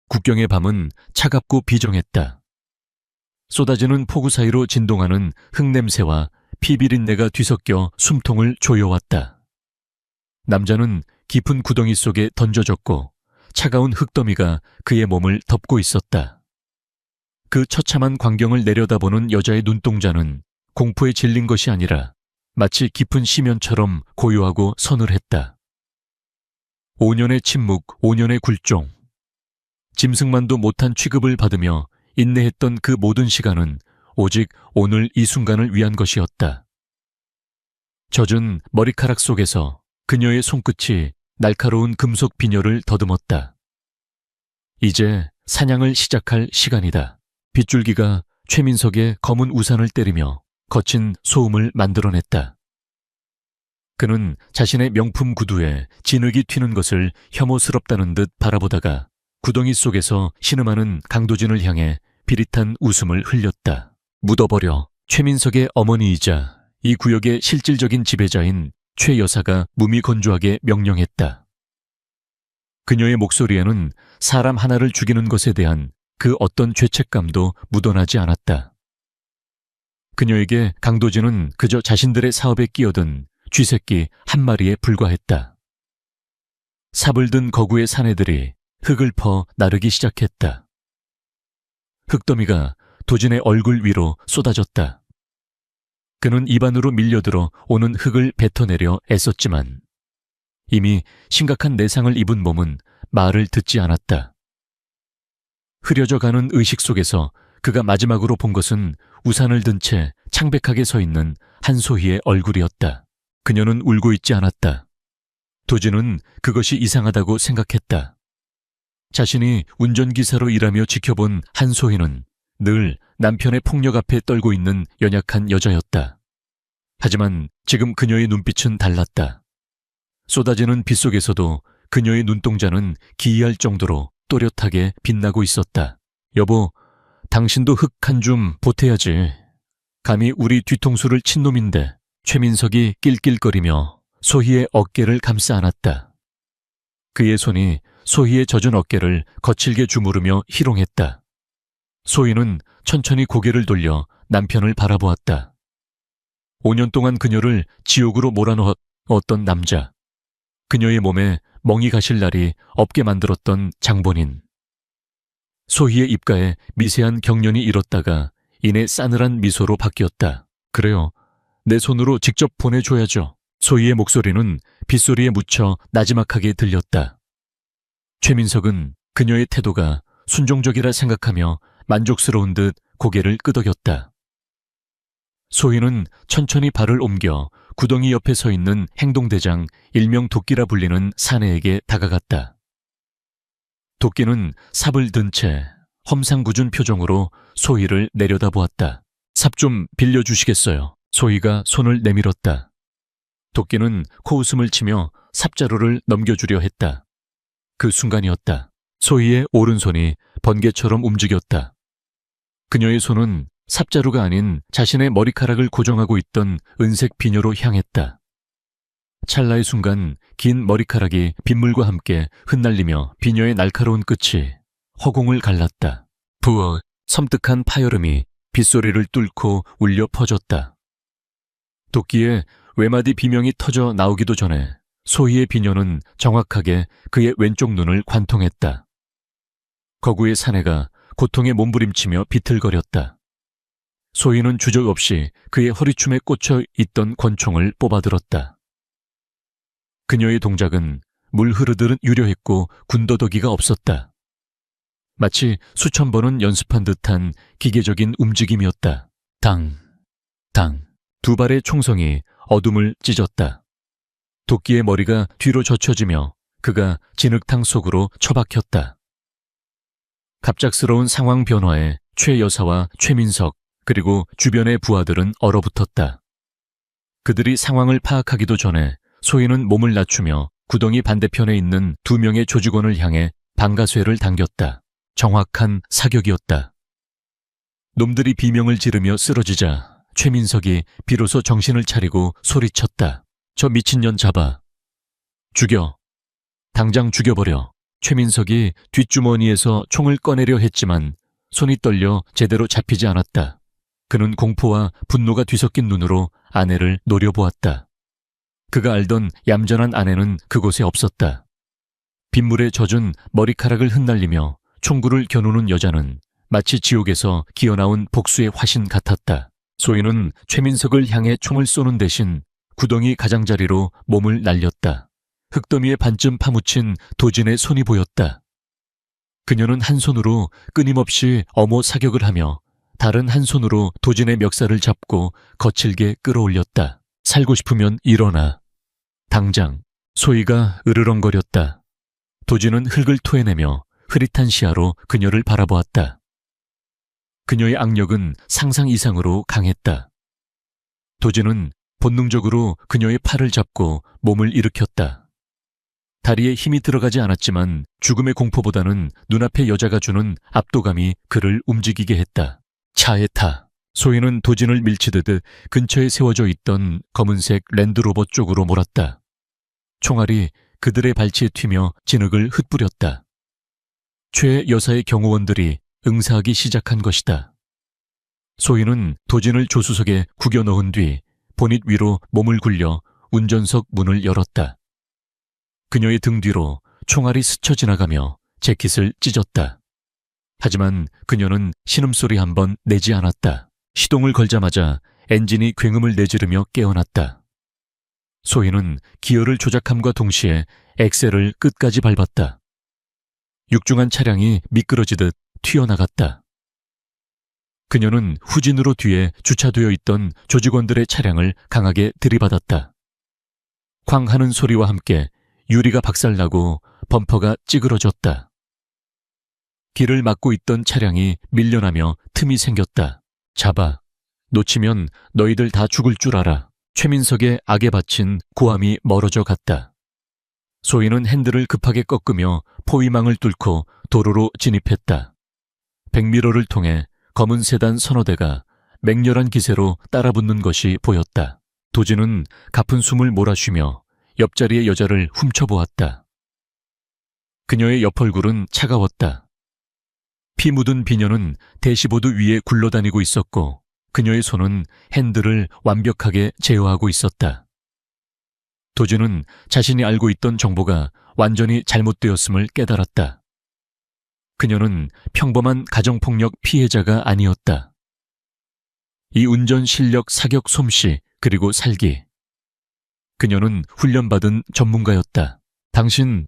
국경의 밤은 차갑고 비정했다. 쏟아지는 폭우 사이로 진동하는 흙냄새와 피비린내가 뒤섞여 숨통을 조여왔다. 남자는 깊은 구덩이 속에 던져졌고 차가운 흙더미가 그의 몸을 덮고 있었다. 그 처참한 광경을 내려다보는 여자의 눈동자는 공포에 질린 것이 아니라 마치 깊은 심연처럼 고요하고 서늘했다. 5년의 침묵, 5년의 굴종. 짐승만도 못한 취급을 받으며 인내했던 그 모든 시간은 오직 오늘 이 순간을 위한 것이었다. 젖은 머리카락 속에서 그녀의 손끝이 날카로운 금속 비녀를 더듬었다. 이제 사냥을 시작할 시간이다. 빗줄기가 최민석의 검은 우산을 때리며 거친 소음을 만들어냈다. 그는 자신의 명품 구두에 진흙이 튀는 것을 혐오스럽다는 듯 바라보다가 구덩이 속에서 신음하는 강도진을 향해 비릿한 웃음을 흘렸다. 묻어버려. 최민석의 어머니이자 이 구역의 실질적인 지배자인 최 여사가 무미건조하게 명령했다. 그녀의 목소리에는 사람 하나를 죽이는 것에 대한 그 어떤 죄책감도 묻어나지 않았다. 그녀에게 강도진은 그저 자신들의 사업에 끼어든 쥐새끼 한 마리에 불과했다. 삽을 든 거구의 사내들이 흙을 퍼 나르기 시작했다. 흙더미가 도진의 얼굴 위로 쏟아졌다. 그는 입안으로 밀려들어 오는 흙을 뱉어내려 애썼지만 이미 심각한 내상을 입은 몸은 말을 듣지 않았다. 흐려져 가는 의식 속에서 그가 마지막으로 본 것은 우산을 든 채 창백하게 서 있는 한소희의 얼굴이었다. 그녀는 울고 있지 않았다. 도진은 그것이 이상하다고 생각했다. 자신이 운전기사로 일하며 지켜본 한소희는 늘 남편의 폭력 앞에 떨고 있는 연약한 여자였다. 하지만 지금 그녀의 눈빛은 달랐다. 쏟아지는 빛 속에서도 그녀의 눈동자는 기이할 정도로 또렷하게 빛나고 있었다. 여보, 당신도 흙 한 줌 보태야지. 감히 우리 뒤통수를 친 놈인데. 최민석이 낄낄거리며 소희의 어깨를 감싸 안았다. 그의 손이 소희의 젖은 어깨를 거칠게 주무르며 희롱했다. 소희는 천천히 고개를 돌려 남편을 바라보았다. 5년 동안 그녀를 지옥으로 몰아넣었던 남자. 그녀의 몸에 멍이 가실 날이 없게 만들었던 장본인. 소희의 입가에 미세한 경련이 일었다가 이내 싸늘한 미소로 바뀌었다. 그래요. 내 손으로 직접 보내줘야죠. 소희의 목소리는 빗소리에 묻혀 나지막하게 들렸다. 최민석은 그녀의 태도가 순종적이라 생각하며 만족스러운 듯 고개를 끄덕였다. 소희는 천천히 발을 옮겨 구덩이 옆에 서 있는 행동대장 일명 도끼라 불리는 사내에게 다가갔다. 도끼는 삽을 든 채 험상궂은 표정으로 소희를 내려다보았다. 삽 좀 빌려주시겠어요? 소희가 손을 내밀었다. 도끼는 코웃음을 치며 삽자루를 넘겨주려 했다. 그 순간이었다. 소희의 오른손이 번개처럼 움직였다. 그녀의 손은 삽자루가 아닌 자신의 머리카락을 고정하고 있던 은색 비녀로 향했다. 찰나의 순간 긴 머리카락이 빗물과 함께 흩날리며 비녀의 날카로운 끝이 허공을 갈랐다. 부어 섬뜩한 파여름이 빗소리를 뚫고 울려 퍼졌다. 도끼의 외마디 비명이 터져 나오기도 전에 소희의 비녀는 정확하게 그의 왼쪽 눈을 관통했다. 거구의 사내가 고통에 몸부림치며 비틀거렸다. 소희는 주저 없이 그의 허리춤에 꽂혀 있던 권총을 뽑아들었다. 그녀의 동작은 물 흐르듯 유려했고 군더더기가 없었다. 마치 수천 번은 연습한 듯한 기계적인 움직임이었다. 당, 당. 두 발의 총성이 어둠을 찢었다. 도끼의 머리가 뒤로 젖혀지며 그가 진흙탕 속으로 처박혔다. 갑작스러운 상황 변화에 최 여사와 최민석 그리고 주변의 부하들은 얼어붙었다. 그들이 상황을 파악하기도 전에 소희는 몸을 낮추며 구덩이 반대편에 있는 2명의 조직원을 향해 방가쇠를 당겼다. 정확한 사격이었다. 놈들이 비명을 지르며 쓰러지자 최민석이 비로소 정신을 차리고 소리쳤다. 저 미친년 잡아. 죽여. 당장 죽여버려. 최민석이 뒷주머니에서 총을 꺼내려 했지만 손이 떨려 제대로 잡히지 않았다. 그는 공포와 분노가 뒤섞인 눈으로 아내를 노려보았다. 그가 알던 얌전한 아내는 그곳에 없었다. 빗물에 젖은 머리카락을 흩날리며 총구를 겨누는 여자는 마치 지옥에서 기어나온 복수의 화신 같았다. 소희는 최민석을 향해 총을 쏘는 대신 구덩이 가장자리로 몸을 날렸다. 흙더미에 반쯤 파묻힌 도진의 손이 보였다. 그녀는 한 손으로 끊임없이 엄호 사격을 하며 다른 한 손으로 도진의 멱살을 잡고 거칠게 끌어올렸다. 살고 싶으면 일어나. 당장. 소희가 으르렁거렸다. 도진은 흙을 토해내며 흐릿한 시야로 그녀를 바라보았다. 그녀의 악력은 상상 이상으로 강했다. 도진은 본능적으로 그녀의 팔을 잡고 몸을 일으켰다. 다리에 힘이 들어가지 않았지만 죽음의 공포보다는 눈앞의 여자가 주는 압도감이 그를 움직이게 했다. 차에 타. 소희는 도진을 밀치듯 근처에 세워져 있던 검은색 랜드로버 쪽으로 몰았다. 총알이 그들의 발치에 튀며 진흙을 흩뿌렸다. 최 여사의 경호원들이 응사하기 시작한 것이다. 소희는 도진을 조수석에 구겨 넣은 뒤 보닛 위로 몸을 굴려 운전석 문을 열었다. 그녀의 등 뒤로 총알이 스쳐 지나가며 재킷을 찢었다. 하지만 그녀는 신음소리 한 번 내지 않았다. 시동을 걸자마자 엔진이 굉음을 내지르며 깨어났다. 소희는 기어를 조작함과 동시에 엑셀을 끝까지 밟았다. 육중한 차량이 미끄러지듯 튀어나갔다. 그녀는 후진으로 뒤에 주차되어 있던 조직원들의 차량을 강하게 들이받았다. 쾅 하는 소리와 함께 유리가 박살나고 범퍼가 찌그러졌다. 길을 막고 있던 차량이 밀려나며 틈이 생겼다. 잡아. 놓치면 너희들 다 죽을 줄 알아. 최민석의 악에 바친 고함이 멀어져 갔다. 소희는 핸들을 급하게 꺾으며 포위망을 뚫고 도로로 진입했다. 백미러를 통해 검은 세단 서너 대가 맹렬한 기세로 따라붙는 것이 보였다. 도진은 가쁜 숨을 몰아쉬며 옆자리의 여자를 훔쳐보았다. 그녀의 옆 얼굴은 차가웠다. 피 묻은 비녀는 대시보드 위에 굴러다니고 있었고 그녀의 손은 핸들을 완벽하게 제어하고 있었다. 도진은 자신이 알고 있던 정보가 완전히 잘못되었음을 깨달았다. 그녀는 평범한 가정폭력 피해자가 아니었다. 이 운전 실력, 사격 솜씨, 그리고 살기. 그녀는 훈련받은 전문가였다. 당신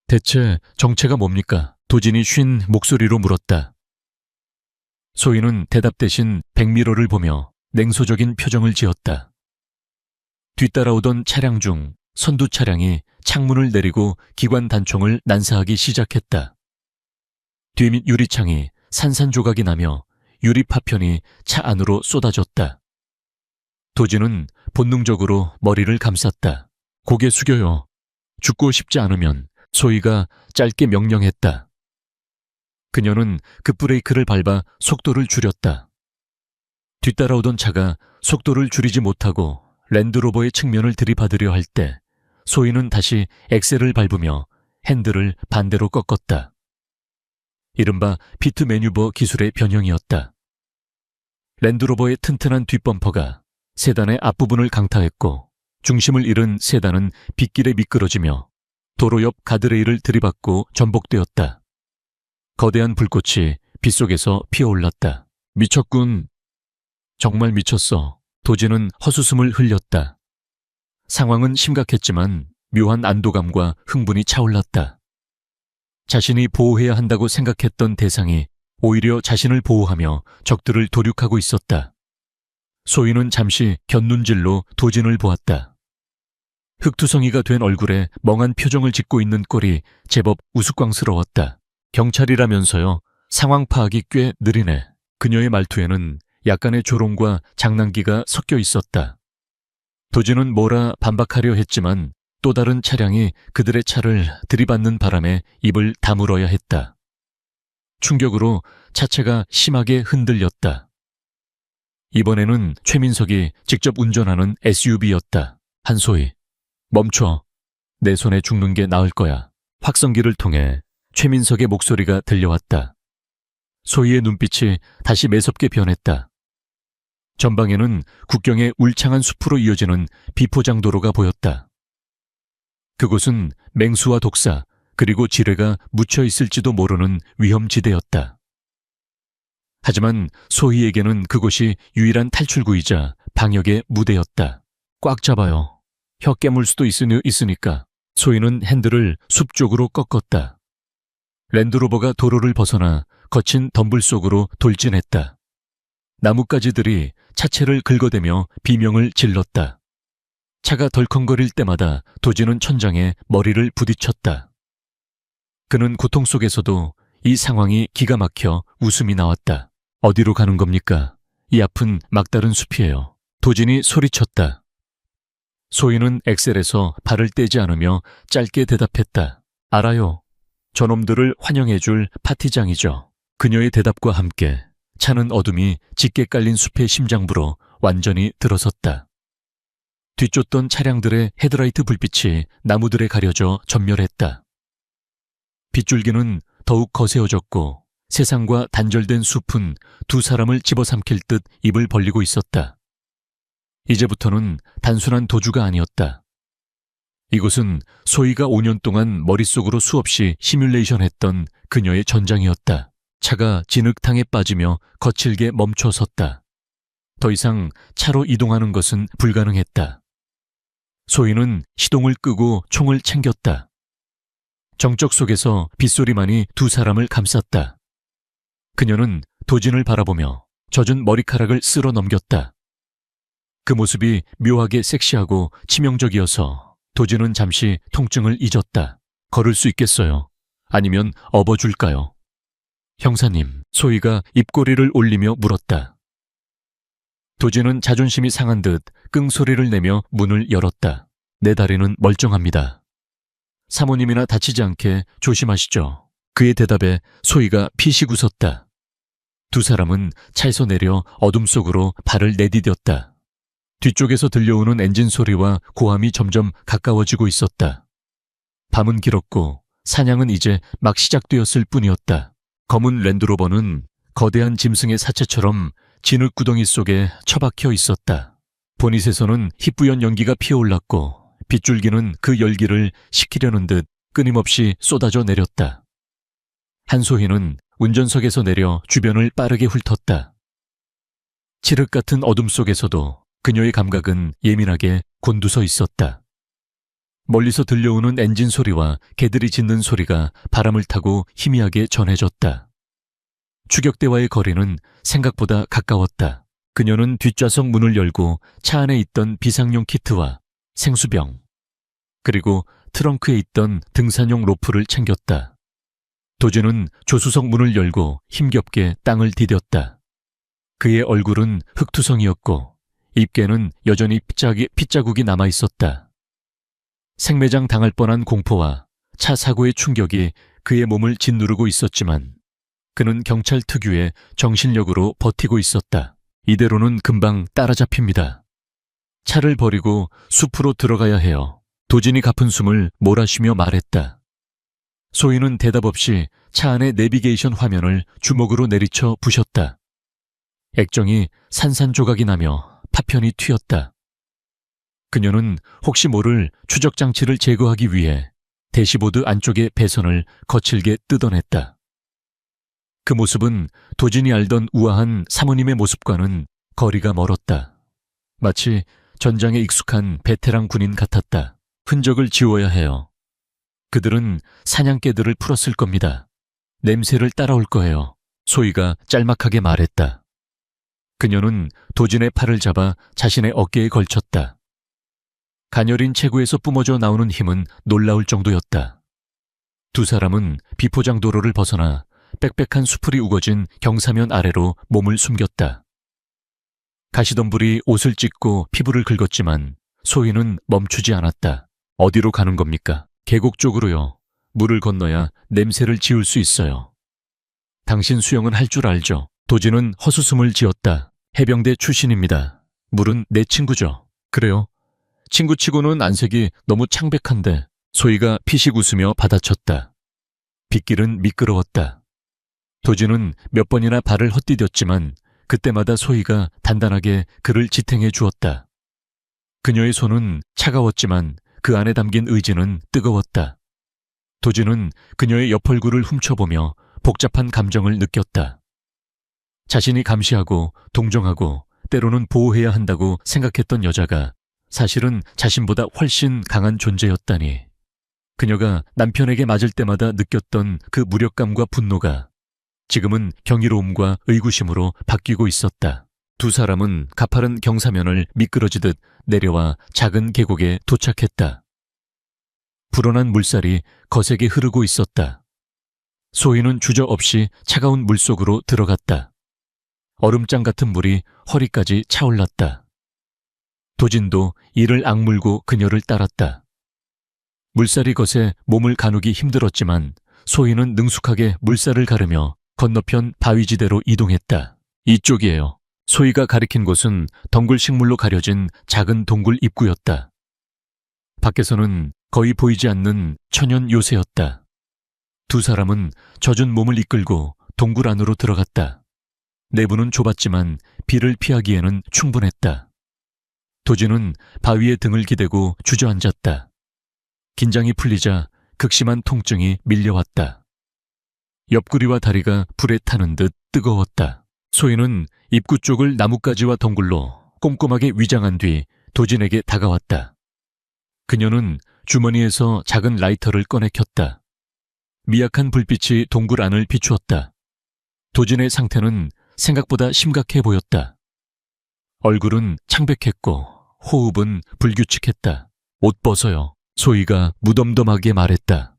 대체 정체가 뭡니까? 도진이 쉰 목소리로 물었다. 소희는 대답 대신 백미러를 보며 냉소적인 표정을 지었다. 뒤따라오던 차량 중 선두 차량이 창문을 내리고 기관 단총을 난사하기 시작했다. 뒤밑 유리창이 산산조각이 나며 유리 파편이 차 안으로 쏟아졌다. 도진은 본능적으로 머리를 감쌌다. 고개 숙여요. 죽고 싶지 않으면. 소희가 짧게 명령했다. 그녀는 급브레이크를 밟아 속도를 줄였다. 뒤따라오던 차가 속도를 줄이지 못하고 랜드로버의 측면을 들이받으려 할 때 소희는 다시 엑셀을 밟으며 핸들을 반대로 꺾었다. 이른바 피트 매뉴버 기술의 변형이었다. 랜드로버의 튼튼한 뒷범퍼가 세단의 앞부분을 강타했고 중심을 잃은 세단은 빗길에 미끄러지며 도로 옆 가드레일을 들이받고 전복되었다. 거대한 불꽃이 빗속에서 피어올랐다. 미쳤군. 정말 미쳤어. 도진은 헛웃음을 흘렸다. 상황은 심각했지만 묘한 안도감과 흥분이 차올랐다. 자신이 보호해야 한다고 생각했던 대상이 오히려 자신을 보호하며 적들을 도륙하고 있었다. 소희는 잠시 곁눈질로 도진을 보았다. 흑투성이가 된 얼굴에 멍한 표정을 짓고 있는 꼴이 제법 우스꽝스러웠다. 경찰이라면서요. 상황 파악이 꽤 느리네. 그녀의 말투에는 약간의 조롱과 장난기가 섞여 있었다. 도진은 뭐라 반박하려 했지만 또 다른 차량이 그들의 차를 들이받는 바람에 입을 다물어야 했다. 충격으로 차체가 심하게 흔들렸다. 이번에는 최민석이 직접 운전하는 SUV였다. 한소희, 멈춰. 내 손에 죽는 게 나을 거야. 확성기를 통해 최민석의 목소리가 들려왔다. 소희의 눈빛이 다시 매섭게 변했다. 전방에는 국경의 울창한 숲으로 이어지는 비포장도로가 보였다. 그곳은 맹수와 독사 그리고 지뢰가 묻혀 있을지도 모르는 위험지대였다. 하지만 소희에게는 그곳이 유일한 탈출구이자 방역의 무대였다. 꽉 잡아요. 혀 깨물 수도 있으니까. 소희는 핸들을 숲 쪽으로 꺾었다. 랜드로버가 도로를 벗어나 거친 덤불 속으로 돌진했다. 나뭇가지들이 차체를 긁어대며 비명을 질렀다. 차가 덜컹거릴 때마다 도지는 천장에 머리를 부딪혔다. 그는 고통 속에서도 이 상황이 기가 막혀 웃음이 나왔다. 어디로 가는 겁니까? 이 앞은 막다른 숲이에요. 도진이 소리쳤다. 소희는 엑셀에서 발을 떼지 않으며 짧게 대답했다. 알아요. 저놈들을 환영해줄 파티장이죠. 그녀의 대답과 함께 차는 어둠이 짙게 깔린 숲의 심장부로 완전히 들어섰다. 뒤쫓던 차량들의 헤드라이트 불빛이 나무들에 가려져 전멸했다. 빗줄기는 더욱 거세어졌고 세상과 단절된 숲은 두 사람을 집어삼킬 듯 입을 벌리고 있었다. 이제부터는 단순한 도주가 아니었다. 이곳은 소희가 5년 동안 머릿속으로 수없이 시뮬레이션했던 그녀의 전장이었다. 차가 진흙탕에 빠지며 거칠게 멈춰 섰다. 더 이상 차로 이동하는 것은 불가능했다. 소희는 시동을 끄고 총을 챙겼다. 정적 속에서 빗소리만이 두 사람을 감쌌다. 그녀는 도진을 바라보며 젖은 머리카락을 쓸어 넘겼다. 그 모습이 묘하게 섹시하고 치명적이어서 도진은 잠시 통증을 잊었다. 걸을 수 있겠어요? 아니면 업어줄까요? 형사님, 소희가 입꼬리를 올리며 물었다. 도진은 자존심이 상한 듯 끙소리를 내며 문을 열었다. 내 다리는 멀쩡합니다. 사모님이나 다치지 않게 조심하시죠. 그의 대답에 소희가 피식 웃었다. 두 사람은 차에서 내려 어둠 속으로 발을 내디뎠다. 뒤쪽에서 들려오는 엔진 소리와 고함이 점점 가까워지고 있었다. 밤은 길었고 사냥은 이제 막 시작되었을 뿐이었다. 검은 랜드로버는 거대한 짐승의 사체처럼 진흙 구덩이 속에 처박혀 있었다. 보닛에서는 희뿌연 연기가 피어올랐고 빗줄기는 그 열기를 식히려는 듯 끊임없이 쏟아져 내렸다. 한소희는 운전석에서 내려 주변을 빠르게 훑었다. 칠흑 같은 어둠 속에서도 그녀의 감각은 예민하게 곤두서 있었다. 멀리서 들려오는 엔진 소리와 개들이 짖는 소리가 바람을 타고 희미하게 전해졌다. 추격대와의 거리는 생각보다 가까웠다. 그녀는 뒷좌석 문을 열고 차 안에 있던 비상용 키트와 생수병, 그리고 트렁크에 있던 등산용 로프를 챙겼다. 도진은 조수석 문을 열고 힘겹게 땅을 디뎠다. 그의 얼굴은 흙투성이었고 입계는 여전히 핏자국이 남아있었다. 생매장 당할 뻔한 공포와 차 사고의 충격이 그의 몸을 짓누르고 있었지만 그는 경찰 특유의 정신력으로 버티고 있었다. 이대로는 금방 따라잡힙니다. 차를 버리고 숲으로 들어가야 해요. 도진이 가쁜 숨을 몰아쉬며 말했다. 소희는 대답 없이 차 안의 내비게이션 화면을 주먹으로 내리쳐 부셨다. 액정이 산산조각이 나며 파편이 튀었다. 그녀는 혹시 모를 추적장치를 제거하기 위해 대시보드 안쪽의 배선을 거칠게 뜯어냈다. 그 모습은 도진이 알던 우아한 사모님의 모습과는 거리가 멀었다. 마치 전장에 익숙한 베테랑 군인 같았다. 흔적을 지워야 해요. 그들은 사냥개들을 풀었을 겁니다. 냄새를 따라올 거예요. 소희가 짤막하게 말했다. 그녀는 도진의 팔을 잡아 자신의 어깨에 걸쳤다. 가녀린 체구에서 뿜어져 나오는 힘은 놀라울 정도였다. 두 사람은 비포장 도로를 벗어나 빽빽한 수풀이 우거진 경사면 아래로 몸을 숨겼다. 가시덤불이 옷을 찢고 피부를 긁었지만 소희는 멈추지 않았다. 어디로 가는 겁니까? 계곡 쪽으로요. 물을 건너야 냄새를 지울 수 있어요. 당신 수영은 할 줄 알죠? 도진은 헛웃음을 지었다. 해병대 출신입니다. 물은 내 친구죠. 그래요? 친구치고는 안색이 너무 창백한데 소희가 피식 웃으며 받아쳤다. 빗길은 미끄러웠다. 도진은 몇 번이나 발을 헛디뎠지만 그때마다 소희가 단단하게 그를 지탱해 주었다. 그녀의 손은 차가웠지만 그 안에 담긴 의지는 뜨거웠다. 도진은 그녀의 옆얼굴을 훔쳐보며 복잡한 감정을 느꼈다. 자신이 감시하고 동정하고 때로는 보호해야 한다고 생각했던 여자가 사실은 자신보다 훨씬 강한 존재였다니. 그녀가 남편에게 맞을 때마다 느꼈던 그 무력감과 분노가 지금은 경이로움과 의구심으로 바뀌고 있었다. 두 사람은 가파른 경사면을 미끄러지듯 내려와 작은 계곡에 도착했다. 불어난 물살이 거세게 흐르고 있었다. 소희는 주저없이 차가운 물속으로 들어갔다. 얼음장 같은 물이 허리까지 차올랐다. 도진도 이를 악물고 그녀를 따랐다. 물살이 거세 몸을 가누기 힘들었지만 소희는 능숙하게 물살을 가르며 건너편 바위지대로 이동했다. 이쪽이에요. 소희가 가리킨 곳은 덩굴 식물로 가려진 작은 동굴 입구였다. 밖에서는 거의 보이지 않는 천연 요새였다. 두 사람은 젖은 몸을 이끌고 동굴 안으로 들어갔다. 내부는 좁았지만 비를 피하기에는 충분했다. 도진은 바위에 등을 기대고 주저앉았다. 긴장이 풀리자 극심한 통증이 밀려왔다. 옆구리와 다리가 불에 타는 듯 뜨거웠다. 소희는 입구 쪽을 나뭇가지와 덩굴로 꼼꼼하게 위장한 뒤 도진에게 다가왔다. 그녀는 주머니에서 작은 라이터를 꺼내 켰다. 미약한 불빛이 동굴 안을 비추었다. 도진의 상태는 생각보다 심각해 보였다. 얼굴은 창백했고 호흡은 불규칙했다. 옷 벗어요. 소희가 무덤덤하게 말했다.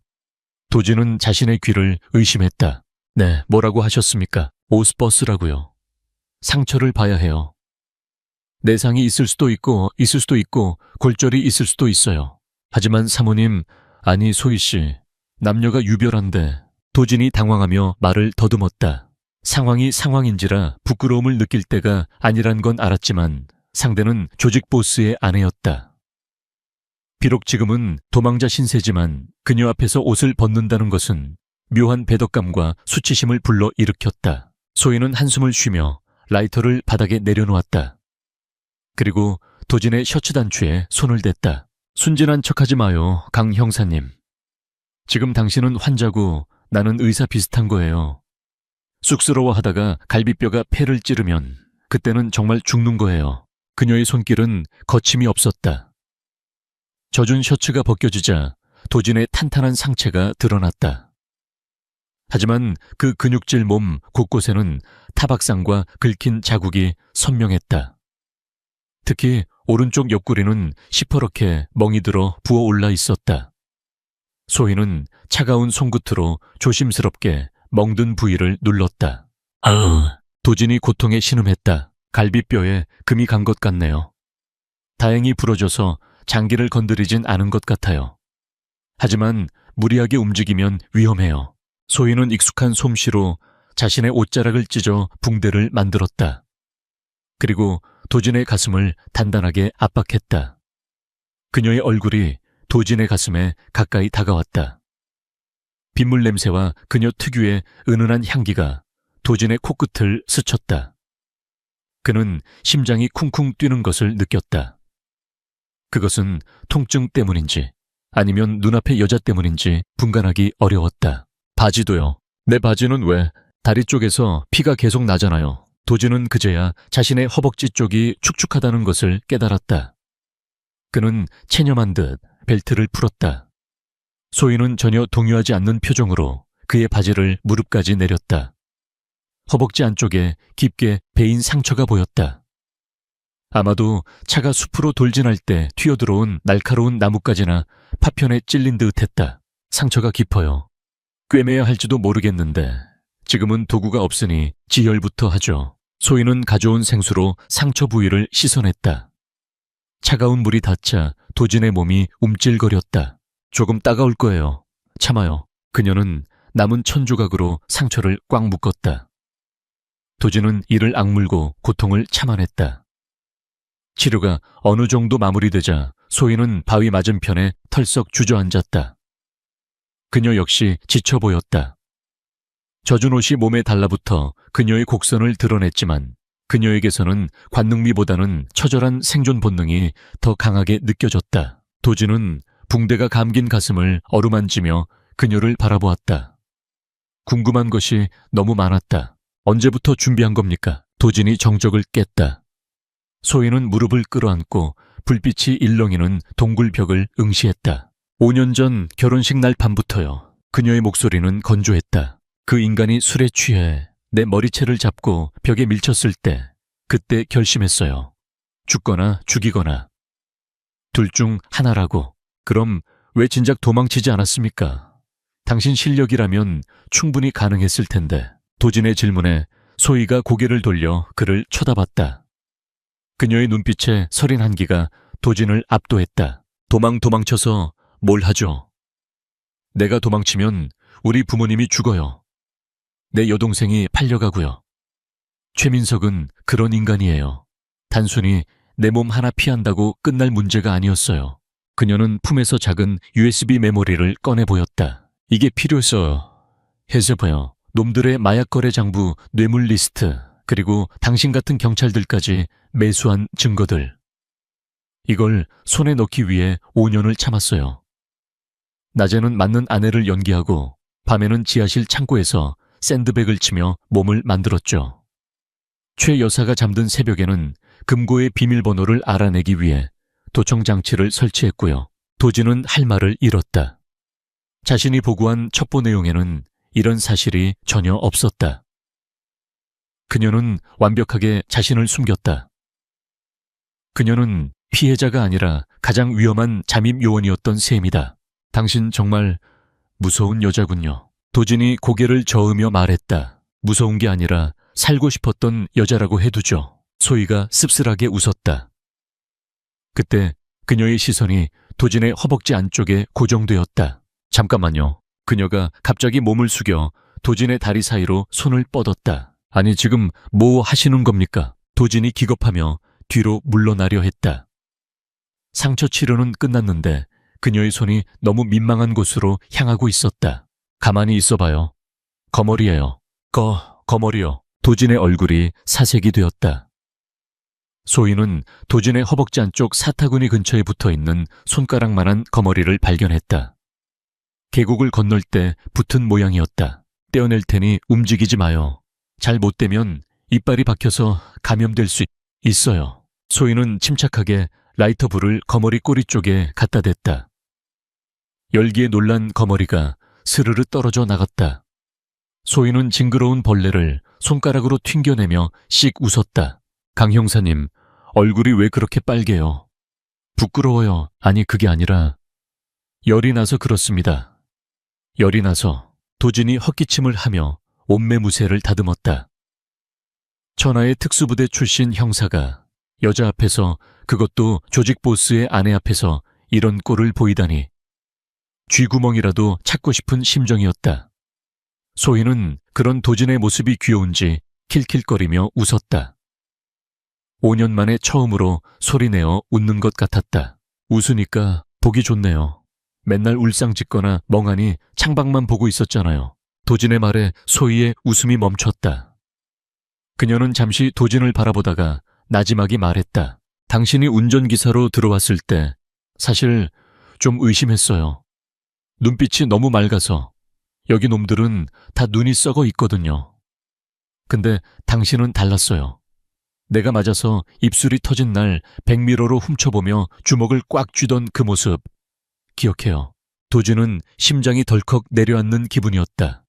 도진은 자신의 귀를 의심했다. 네, 뭐라고 하셨습니까? 옷 벗으라고요. 상처를 봐야 해요. 내상이 있을 수도 있고 골절이 있을 수도 있어요. 하지만 사모님, 아니 소희씨, 남녀가 유별한데. 도진이 당황하며 말을 더듬었다. 상황이 상황인지라 부끄러움을 느낄 때가 아니란 건 알았지만 상대는 조직 보스의 아내였다. 비록 지금은 도망자 신세지만 그녀 앞에서 옷을 벗는다는 것은 묘한 배덕감과 수치심을 불러 일으켰다. 소희는 한숨을 쉬며 라이터를 바닥에 내려놓았다. 그리고 도진의 셔츠 단추에 손을 댔다. 순진한 척하지 마요, 강 형사님. 지금 당신은 환자고 나는 의사 비슷한 거예요. 쑥스러워하다가 갈비뼈가 폐를 찌르면 그때는 정말 죽는 거예요. 그녀의 손길은 거침이 없었다. 젖은 셔츠가 벗겨지자 도진의 탄탄한 상체가 드러났다. 하지만 그 근육질 몸 곳곳에는 타박상과 긁힌 자국이 선명했다. 특히 오른쪽 옆구리는 시퍼렇게 멍이 들어 부어올라 있었다. 소희는 차가운 손끝으로 조심스럽게 멍든 부위를 눌렀다. 도진이 고통에 신음했다. 갈비뼈에 금이 간 것 같네요. 다행히 부러져서 장기를 건드리진 않은 것 같아요. 하지만 무리하게 움직이면 위험해요. 소희는 익숙한 솜씨로 자신의 옷자락을 찢어 붕대를 만들었다. 그리고 도진의 가슴을 단단하게 압박했다. 그녀의 얼굴이 도진의 가슴에 가까이 다가왔다. 빗물 냄새와 그녀 특유의 은은한 향기가 도진의 코끝을 스쳤다. 그는 심장이 쿵쿵 뛰는 것을 느꼈다. 그것은 통증 때문인지 아니면 눈앞의 여자 때문인지 분간하기 어려웠다. 바지도요. 내 바지는 왜? 다리 쪽에서 피가 계속 나잖아요. 도진은 그제야 자신의 허벅지 쪽이 축축하다는 것을 깨달았다. 그는 체념한 듯 벨트를 풀었다. 소희는 전혀 동요하지 않는 표정으로 그의 바지를 무릎까지 내렸다. 허벅지 안쪽에 깊게 베인 상처가 보였다. 아마도 차가 숲으로 돌진할 때 튀어들어온 날카로운 나뭇가지나 파편에 찔린 듯 했다. 상처가 깊어요. 꿰매야 할지도 모르겠는데 지금은 도구가 없으니 지혈부터 하죠. 소희는 가져온 생수로 상처 부위를 씻어냈다. 차가운 물이 닿자 도진의 몸이 움찔거렸다. 조금 따가울 거예요. 참아요. 그녀는 남은 천조각으로 상처를 꽉 묶었다. 도진은 이를 악물고 고통을 참아냈다. 치료가 어느 정도 마무리되자 소희는 바위 맞은편에 털썩 주저앉았다. 그녀 역시 지쳐 보였다. 젖은 옷이 몸에 달라붙어 그녀의 곡선을 드러냈지만 그녀에게서는 관능미보다는 처절한 생존 본능이 더 강하게 느껴졌다. 도진은 붕대가 감긴 가슴을 어루만지며 그녀를 바라보았다. 궁금한 것이 너무 많았다. 언제부터 준비한 겁니까? 도진이 정적을 깼다. 소희는 무릎을 끌어안고 불빛이 일렁이는 동굴 벽을 응시했다. 5년 전 결혼식 날 밤부터요. 그녀의 목소리는 건조했다. 그 인간이 술에 취해 내 머리채를 잡고 벽에 밀쳤을 때 그때 결심했어요. 죽거나 죽이거나. 둘 중 하나라고. 그럼 왜 진작 도망치지 않았습니까? 당신 실력이라면 충분히 가능했을 텐데. 도진의 질문에 소희가 고개를 돌려 그를 쳐다봤다. 그녀의 눈빛에 서린 한기가 도진을 압도했다. 도망쳐서 뭘 하죠? 내가 도망치면 우리 부모님이 죽어요. 내 여동생이 팔려가고요. 최민석은 그런 인간이에요. 단순히 내 몸 하나 피한다고 끝날 문제가 아니었어요. 그녀는 품에서 작은 USB 메모리를 꺼내 보였다. 이게 필요했어요. 해서봐요. 놈들의 마약 거래 장부 뇌물 리스트, 그리고 당신 같은 경찰들까지 매수한 증거들. 이걸 손에 넣기 위해 5년을 참았어요. 낮에는 맞는 아내를 연기하고 밤에는 지하실 창고에서 샌드백을 치며 몸을 만들었죠. 최 여사가 잠든 새벽에는 금고의 비밀번호를 알아내기 위해 도청 장치를 설치했고요. 도진은 할 말을 잃었다. 자신이 보고한 첩보 내용에는 이런 사실이 전혀 없었다. 그녀는 완벽하게 자신을 숨겼다. 그녀는 피해자가 아니라 가장 위험한 잠입 요원이었던 셈이다. 당신 정말 무서운 여자군요. 도진이 고개를 저으며 말했다. 무서운 게 아니라 살고 싶었던 여자라고 해두죠. 소희가 씁쓸하게 웃었다. 그때 그녀의 시선이 도진의 허벅지 안쪽에 고정되었다. 잠깐만요. 그녀가 갑자기 몸을 숙여 도진의 다리 사이로 손을 뻗었다. 아니, 지금 뭐 하시는 겁니까? 도진이 기겁하며 뒤로 물러나려 했다. 상처 치료는 끝났는데 그녀의 손이 너무 민망한 곳으로 향하고 있었다. 가만히 있어봐요. 거머리예요. 거머리요. 도진의 얼굴이 사색이 되었다. 소희는 도진의 허벅지 안쪽 사타구니 근처에 붙어있는 손가락만한 거머리를 발견했다. 계곡을 건널 때 붙은 모양이었다. 떼어낼 테니 움직이지 마요. 잘 못 떼면 이빨이 박혀서 감염될 수 있어요. 소희는 침착하게 라이터 불을 거머리 꼬리 쪽에 갖다 댔다. 열기에 놀란 거머리가 스르르 떨어져 나갔다. 소희는 징그러운 벌레를 손가락으로 튕겨내며 씩 웃었다. 강 형사님, 얼굴이 왜 그렇게 빨개요? 부끄러워요. 아니, 그게 아니라 열이 나서 그렇습니다. 열이 나서. 도진이 헛기침을 하며 옷매무새를 다듬었다. 천하의 특수부대 출신 형사가 여자 앞에서, 그것도 조직 보스의 아내 앞에서 이런 꼴을 보이다니. 쥐구멍이라도 찾고 싶은 심정이었다. 소희는 그런 도진의 모습이 귀여운지 킬킬거리며 웃었다. 5년 만에 처음으로 소리내어 웃는 것 같았다. 웃으니까 보기 좋네요. 맨날 울상짓거나 멍하니 창밖만 보고 있었잖아요. 도진의 말에 소희의 웃음이 멈췄다. 그녀는 잠시 도진을 바라보다가 나지막이 말했다. 당신이 운전기사로 들어왔을 때 사실 좀 의심했어요. 눈빛이 너무 맑아서. 여기 놈들은 다 눈이 썩어 있거든요. 근데 당신은 달랐어요. 내가 맞아서 입술이 터진 날 백미러로 훔쳐보며 주먹을 꽉 쥐던 그 모습 기억해요. 도진은 심장이 덜컥 내려앉는 기분이었다.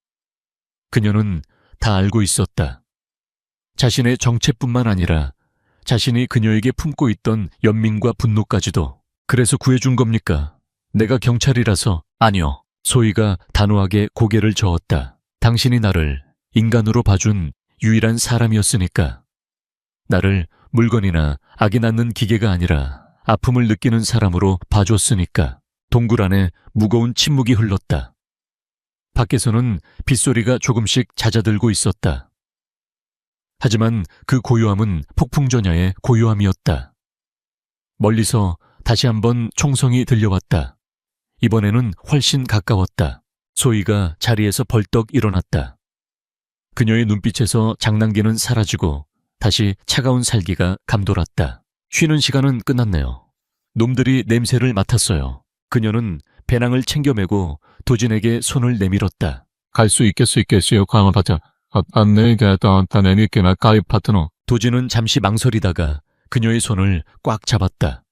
그녀는 다 알고 있었다. 자신의 정체뿐만 아니라 자신이 그녀에게 품고 있던 연민과 분노까지도. 그래서 구해준 겁니까? 내가 경찰이라서. 아니요. 소희가 단호하게 고개를 저었다. 당신이 나를 인간으로 봐준 유일한 사람이었으니까. 나를 물건이나 악이 낳는 기계가 아니라 아픔을 느끼는 사람으로 봐줬으니까. 동굴 안에 무거운 침묵이 흘렀다. 밖에서는 빗소리가 조금씩 잦아들고 있었다. 하지만 그 고요함은 폭풍전야의 고요함이었다. 멀리서 다시 한번 총성이 들려왔다. 이번에는 훨씬 가까웠다. 소희가 자리에서 벌떡 일어났다. 그녀의 눈빛에서 장난기는 사라지고 다시 차가운 살기가 감돌았다. 쉬는 시간은 끝났네요. 놈들이 냄새를 맡았어요. 그녀는 배낭을 챙겨매고 도진에게 손을 내밀었다. 갈 수 있겠어요, 광어파트. 안내가 다내니께나 가입 파트너. 도진은 잠시 망설이다가 그녀의 손을 꽉 잡았다.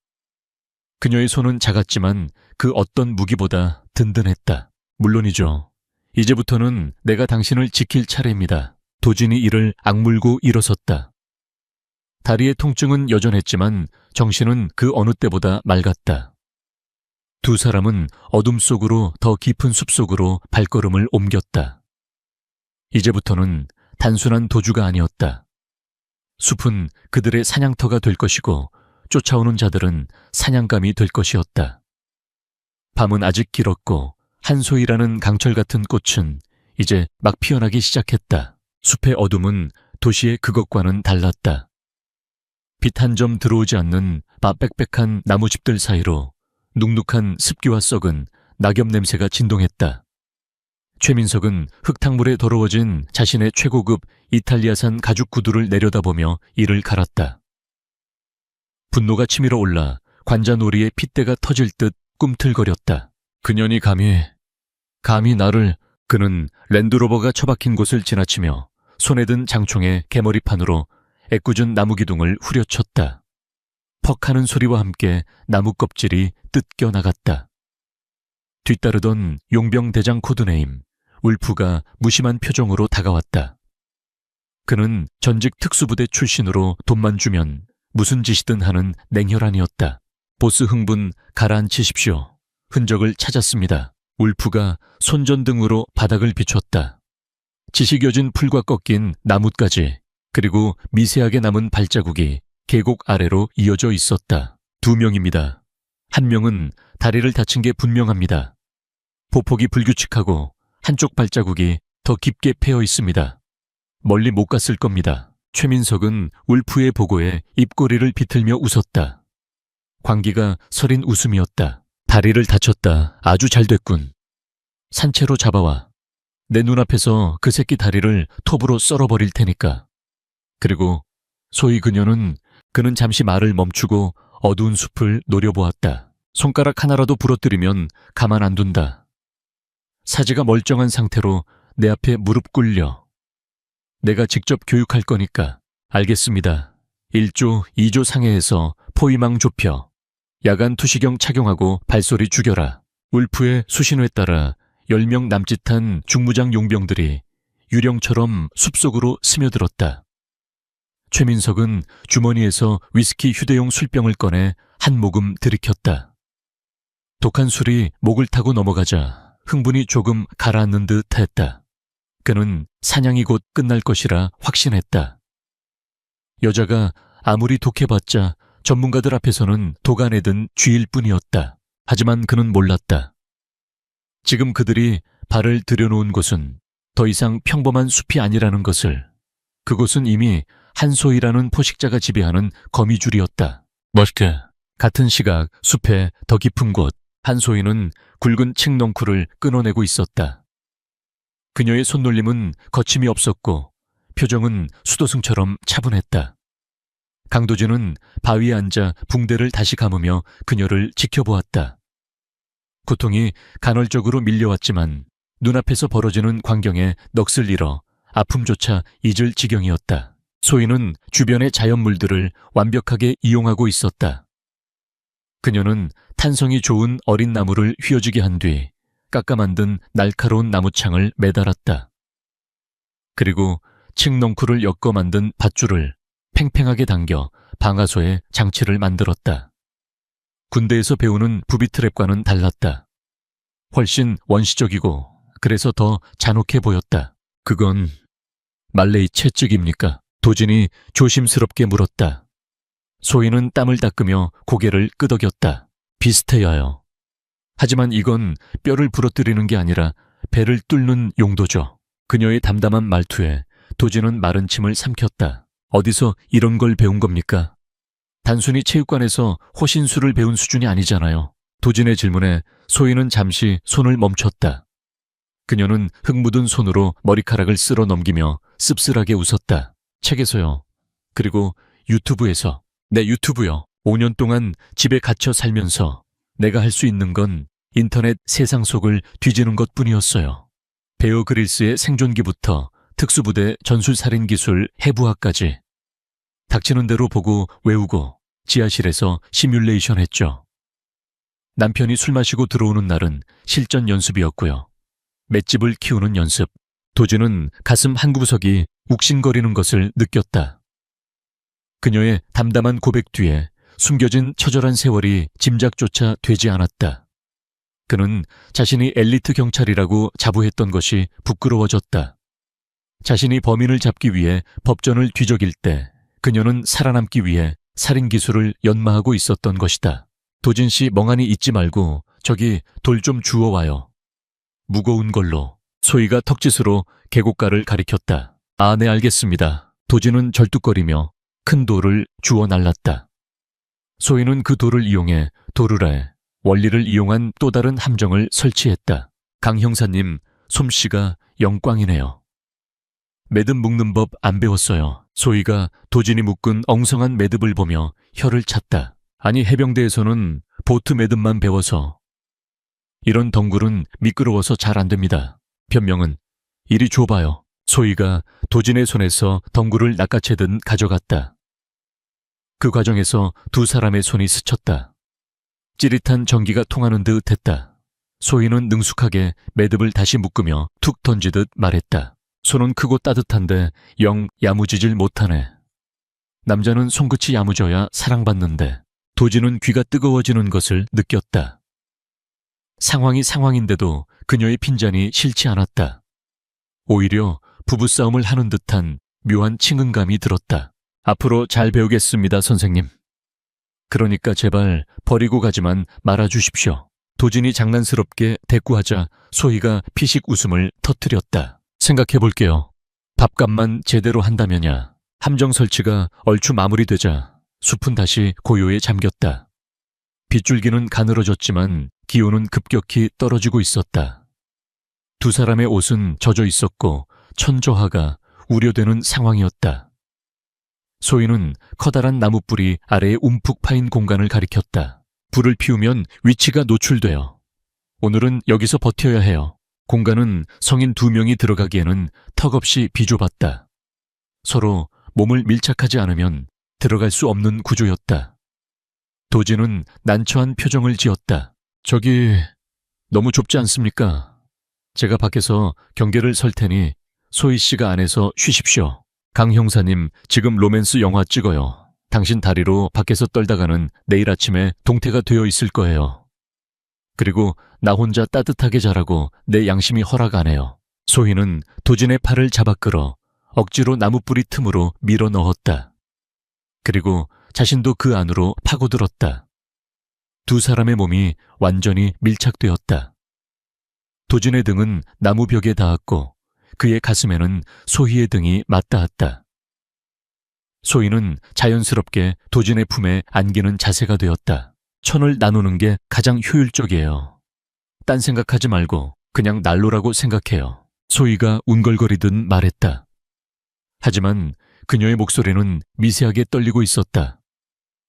그녀의 손은 작았지만 그 어떤 무기보다 든든했다. 물론이죠. 이제부터는 내가 당신을 지킬 차례입니다. 도진이 이를 악물고 일어섰다. 다리의 통증은 여전했지만 정신은 그 어느 때보다 맑았다. 두 사람은 어둠 속으로 더 깊은 숲속으로 발걸음을 옮겼다. 이제부터는 단순한 도주가 아니었다. 숲은 그들의 사냥터가 될 것이고 쫓아오는 자들은 사냥감이 될 것이었다. 밤은 아직 길었고 한소이라는 강철 같은 꽃은 이제 막 피어나기 시작했다. 숲의 어둠은 도시의 그것과는 달랐다. 빛 한 점 들어오지 않는 빽빽한 나무집들 사이로 눅눅한 습기와 썩은 낙엽 냄새가 진동했다. 최민석은 흙탕물에 더러워진 자신의 최고급 이탈리아산 가죽 구두를 내려다보며 이를 갈았다. 분노가 치밀어 올라 관자놀이의 핏대가 터질 듯 꿈틀거렸다. 그년이 감히 나를... 그는 랜드로버가 처박힌 곳을 지나치며 손에 든 장총의 개머리판으로 애꿎은 나무 기둥을 후려쳤다. 퍽하는 소리와 함께 나무 껍질이 뜯겨 나갔다. 뒤따르던 용병 대장 코드네임 울프가 무심한 표정으로 다가왔다. 그는 전직 특수부대 출신으로 돈만 주면 무슨 짓이든 하는 냉혈한이었다. 보스 흥분 가라앉히십시오. 흔적을 찾았습니다. 울프가 손전등으로 바닥을 비췄다. 지식여진 풀과 꺾인 나뭇가지 그리고 미세하게 남은 발자국이 계곡 아래로 이어져 있었다. 2명입니다. 한 명은 다리를 다친 게 분명합니다. 보폭이 불규칙하고 한쪽 발자국이 더 깊게 패여 있습니다. 멀리 못 갔을 겁니다. 최민석은 울프의 보고에 입꼬리를 비틀며 웃었다. 광기가 서린 웃음이었다. 다리를 다쳤다. 아주 잘 됐군. 산채로 잡아와. 내 눈앞에서 그 새끼 다리를 톱으로 썰어버릴 테니까. 그리고 소위 그는 잠시 말을 멈추고 어두운 숲을 노려보았다. 손가락 하나라도 부러뜨리면 가만 안 둔다. 사지가 멀쩡한 상태로 내 앞에 무릎 꿇려. 내가 직접 교육할 거니까. 알겠습니다. 1조, 2조 상해에서 포위망 좁혀. 야간 투시경 착용하고 발소리 죽여라. 울프의 수신호에 따라 10명 남짓한 중무장 용병들이 유령처럼 숲속으로 스며들었다. 최민석은 주머니에서 위스키 휴대용 술병을 꺼내 한 모금 들이켰다. 독한 술이 목을 타고 넘어가자 흥분이 조금 가라앉는 듯 했다. 그는 사냥이 곧 끝날 것이라 확신했다. 여자가 아무리 독해봤자 전문가들 앞에서는 도가내든 쥐일 뿐이었다. 하지만 그는 몰랐다. 지금 그들이 발을 들여놓은 곳은 더 이상 평범한 숲이 아니라는 것을. 그곳은 이미 한소희라는 포식자가 지배하는 거미줄이었다. 멋있게. 같은 시각 숲의 더 깊은 곳 한소희는 굵은 칡넝쿨을 끊어내고 있었다. 그녀의 손놀림은 거침이 없었고 표정은 수도승처럼 차분했다. 강도진은 바위에 앉아 붕대를 다시 감으며 그녀를 지켜보았다. 고통이 간헐적으로 밀려왔지만 눈앞에서 벌어지는 광경에 넋을 잃어 아픔조차 잊을 지경이었다. 소희는 주변의 자연물들을 완벽하게 이용하고 있었다. 그녀는 탄성이 좋은 어린 나무를 휘어지게 한 뒤 깎아 만든 날카로운 나무창을 매달았다. 그리고 칡넝쿨을 엮어 만든 밧줄을 팽팽하게 당겨 방아쇠에 장치를 만들었다. 군대에서 배우는 부비트랩과는 달랐다. 훨씬 원시적이고 그래서 더 잔혹해 보였다. 그건 말레이 채찍입니까? 도진이 조심스럽게 물었다. 소희는 땀을 닦으며 고개를 끄덕였다. 비슷해요. 하지만 이건 뼈를 부러뜨리는 게 아니라 배를 뚫는 용도죠. 그녀의 담담한 말투에 도진은 마른 침을 삼켰다. 어디서 이런 걸 배운 겁니까? 단순히 체육관에서 호신술을 배운 수준이 아니잖아요. 도진의 질문에 소희는 잠시 손을 멈췄다. 그녀는 흙 묻은 손으로 머리카락을 쓸어 넘기며 씁쓸하게 웃었다. 책에서요. 그리고 유튜브에서. 내 유튜브요. 5년 동안 집에 갇혀 살면서 내가 할 수 있는 건 인터넷 세상 속을 뒤지는 것뿐이었어요. 베어 그릴스의 생존기부터 특수부대 전술살인 기술 해부학까지. 닥치는 대로 보고 외우고 지하실에서 시뮬레이션 했죠. 남편이 술 마시고 들어오는 날은 실전 연습이었고요. 맷집을 키우는 연습. 도진은 가슴 한 구석이 욱신거리는 것을 느꼈다. 그녀의 담담한 고백 뒤에 숨겨진 처절한 세월이 짐작조차 되지 않았다. 그는 자신이 엘리트 경찰이라고 자부했던 것이 부끄러워졌다. 자신이 범인을 잡기 위해 법전을 뒤적일 때 그녀는 살아남기 위해 살인 기술을 연마하고 있었던 것이다. 도진 씨 멍하니 있지 말고 저기 돌 좀 주워와요. 무거운 걸로. 소희가 턱짓으로 계곡가를 가리켰다. 아, 네, 알겠습니다. 도진은 절뚝거리며 큰 돌을 주워 날랐다. 소희는 그 돌을 이용해 도르래, 원리를 이용한 또 다른 함정을 설치했다. 강 형사님, 솜씨가 영광이네요. 매듭 묶는 법 안 배웠어요. 소희가 도진이 묶은 엉성한 매듭을 보며 혀를 찼다. 아니, 해병대에서는 보트 매듭만 배워서. 이런 덩굴은 미끄러워서 잘 안 됩니다. 변명은 이리 줘봐요. 소희가 도진의 손에서 덩굴을 낚아채듯 가져갔다. 그 과정에서 두 사람의 손이 스쳤다. 찌릿한 전기가 통하는 듯 했다. 소희는 능숙하게 매듭을 다시 묶으며 툭 던지듯 말했다. 손은 크고 따뜻한데 영 야무지질 못하네. 남자는 손끝이 야무져야 사랑받는데. 도진은 귀가 뜨거워지는 것을 느꼈다. 상황이 상황인데도 그녀의 핀잔이 싫지 않았다. 오히려 부부싸움을 하는 듯한 묘한 친근감이 들었다. 앞으로 잘 배우겠습니다, 선생님. 그러니까 제발 버리고 가지만 말아주십시오. 도진이 장난스럽게 대꾸하자 소희가 피식 웃음을 터뜨렸다. 생각해볼게요. 밥값만 제대로 한다면야. 함정 설치가 얼추 마무리되자 숲은 다시 고요에 잠겼다. 빗줄기는 가늘어졌지만 기온은 급격히 떨어지고 있었다. 두 사람의 옷은 젖어 있었고 천조하가 우려되는 상황이었다. 소희는 커다란 나무뿌리 아래에 움푹 파인 공간을 가리켰다. 불을 피우면 위치가 노출돼요. 오늘은 여기서 버텨야 해요. 공간은 성인 2명이 들어가기에는 턱없이 비좁았다. 서로 몸을 밀착하지 않으면 들어갈 수 없는 구조였다. 도진은 난처한 표정을 지었다. 저기 너무 좁지 않습니까? 제가 밖에서 경계를 설 테니 소희 씨가 안에서 쉬십시오. 강 형사님, 지금 로맨스 영화 찍어요. 당신 다리로 밖에서 떨다가는 내일 아침에 동태가 되어 있을 거예요. 그리고 나 혼자 따뜻하게 자라고 내 양심이 허락 안 해요. 소희는 도진의 팔을 잡아 끌어 억지로 나무뿌리 틈으로 밀어 넣었다. 그리고 자신도 그 안으로 파고들었다. 두 사람의 몸이 완전히 밀착되었다. 도진의 등은 나무 벽에 닿았고 그의 가슴에는 소희의 등이 맞닿았다. 소희는 자연스럽게 도진의 품에 안기는 자세가 되었다. 천을 나누는 게 가장 효율적이에요. 딴 생각하지 말고 그냥 난로라고 생각해요. 소희가 운걸거리듯 말했다. 하지만 그녀의 목소리는 미세하게 떨리고 있었다.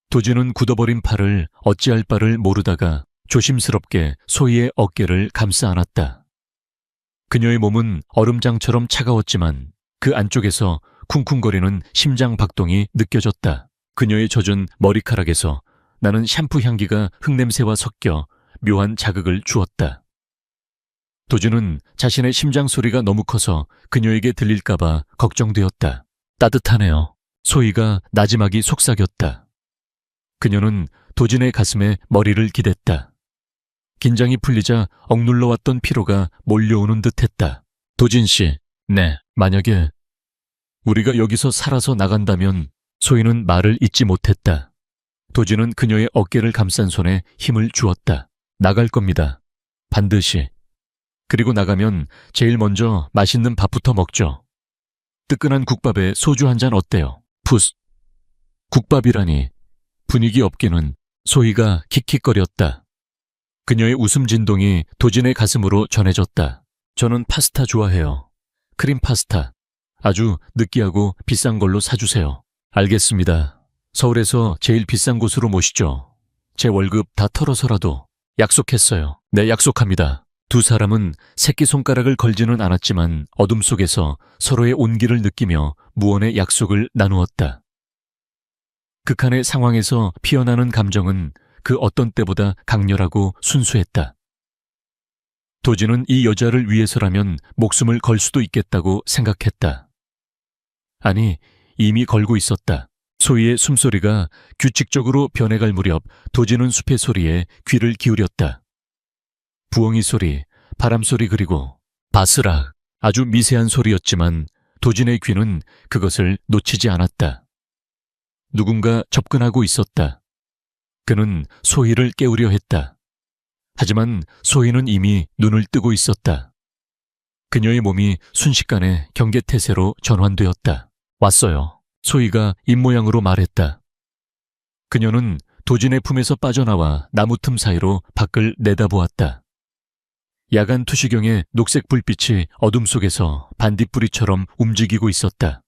도진은 굳어버린 팔을 어찌할 바를 모르다가 조심스럽게 소희의 어깨를 감싸 안았다. 그녀의 몸은 얼음장처럼 차가웠지만 그 안쪽에서 쿵쿵거리는 심장 박동이 느껴졌다. 그녀의 젖은 머리카락에서 나는 샴푸 향기가 흙냄새와 섞여 묘한 자극을 주었다. 도준은 자신의 심장 소리가 너무 커서 그녀에게 들릴까봐 걱정되었다. 따뜻하네요. 소희가 나지막이 속삭였다. 그녀는 도진의 가슴에 머리를 기댔다. 긴장이 풀리자 억눌러왔던 피로가 몰려오는 듯했다. 도진 씨, 네, 만약에 우리가 여기서 살아서 나간다면. 소희는 말을 잇지 못했다. 도진은 그녀의 어깨를 감싼 손에 힘을 주었다. 나갈 겁니다. 반드시. 그리고 나가면 제일 먼저 맛있는 밥부터 먹죠. 뜨끈한 국밥에 소주 한 잔 어때요? 푸스. 국밥이라니. 분위기 없기는 소희가 킥킥거렸다. 그녀의 웃음 진동이 도진의 가슴으로 전해졌다. 저는 파스타 좋아해요. 크림 파스타. 아주 느끼하고 비싼 걸로 사주세요. 알겠습니다. 서울에서 제일 비싼 곳으로 모시죠. 제 월급 다 털어서라도. 약속했어요. 네, 약속합니다. 두 사람은 새끼손가락을 걸지는 않았지만 어둠 속에서 서로의 온기를 느끼며 무언의 약속을 나누었다. 극한의 상황에서 피어나는 감정은 그 어떤 때보다 강렬하고 순수했다. 도진은 이 여자를 위해서라면 목숨을 걸 수도 있겠다고 생각했다. 아니, 이미 걸고 있었다. 소희의 숨소리가 규칙적으로 변해갈 무렵 도진은 숲의 소리에 귀를 기울였다. 부엉이 소리, 바람 소리 그리고 바스락, 아주 미세한 소리였지만 도진의 귀는 그것을 놓치지 않았다. 누군가 접근하고 있었다. 그는 소희를 깨우려 했다. 하지만 소희는 이미 눈을 뜨고 있었다. 그녀의 몸이 순식간에 경계태세로 전환되었다. 왔어요. 소희가 입모양으로 말했다. 그녀는 도진의 품에서 빠져나와 나무 틈 사이로 밖을 내다보았다. 야간 투시경의 녹색 불빛이 어둠 속에서 반딧불이처럼 움직이고 있었다.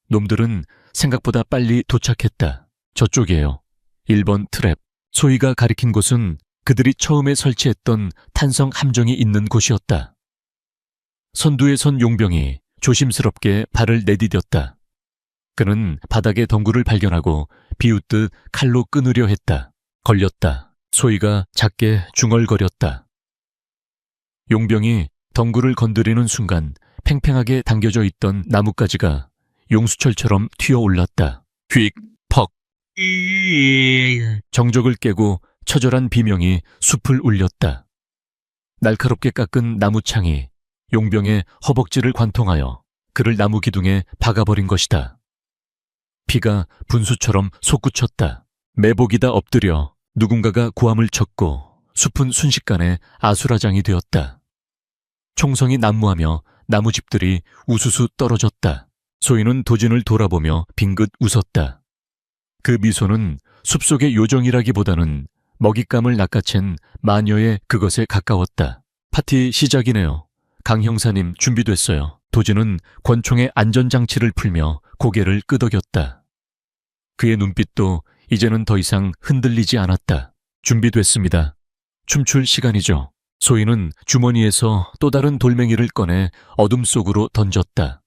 놈들은 생각보다 빨리 도착했다. 저쪽이에요. 1번 트랩. 소희가 가리킨 곳은 그들이 처음에 설치했던 탄성 함정이 있는 곳이었다. 선두에 선 용병이 조심스럽게 발을 내디뎠다. 그는 바닥에 덩굴을 발견하고 비웃듯 칼로 끊으려 했다. 걸렸다. 소희가 작게 중얼거렸다. 용병이 덩굴을 건드리는 순간 팽팽하게 당겨져 있던 나뭇가지가 용수철처럼 튀어올랐다. 휙, 퍽. 정적을 깨고 처절한 비명이 숲을 울렸다. 날카롭게 깎은 나무창이 용병의 허벅지를 관통하여 그를 나무 기둥에 박아버린 것이다. 피가 분수처럼 솟구쳤다. 매복이다 엎드려 누군가가 고함을 쳤고 숲은 순식간에 아수라장이 되었다. 총성이 난무하며 나무집들이 우수수 떨어졌다. 소희는 도진을 돌아보며 빙긋 웃었다. 그 미소는 숲속의 요정이라기보다는 먹잇감을 낚아챈 마녀의 그것에 가까웠다. 파티 시작이네요. 강 형사님 준비됐어요. 도진은 권총의 안전장치를 풀며 고개를 끄덕였다. 그의 눈빛도 이제는 더 이상 흔들리지 않았다. 준비됐습니다. 춤출 시간이죠. 소희는 주머니에서 또 다른 돌멩이를 꺼내 어둠 속으로 던졌다.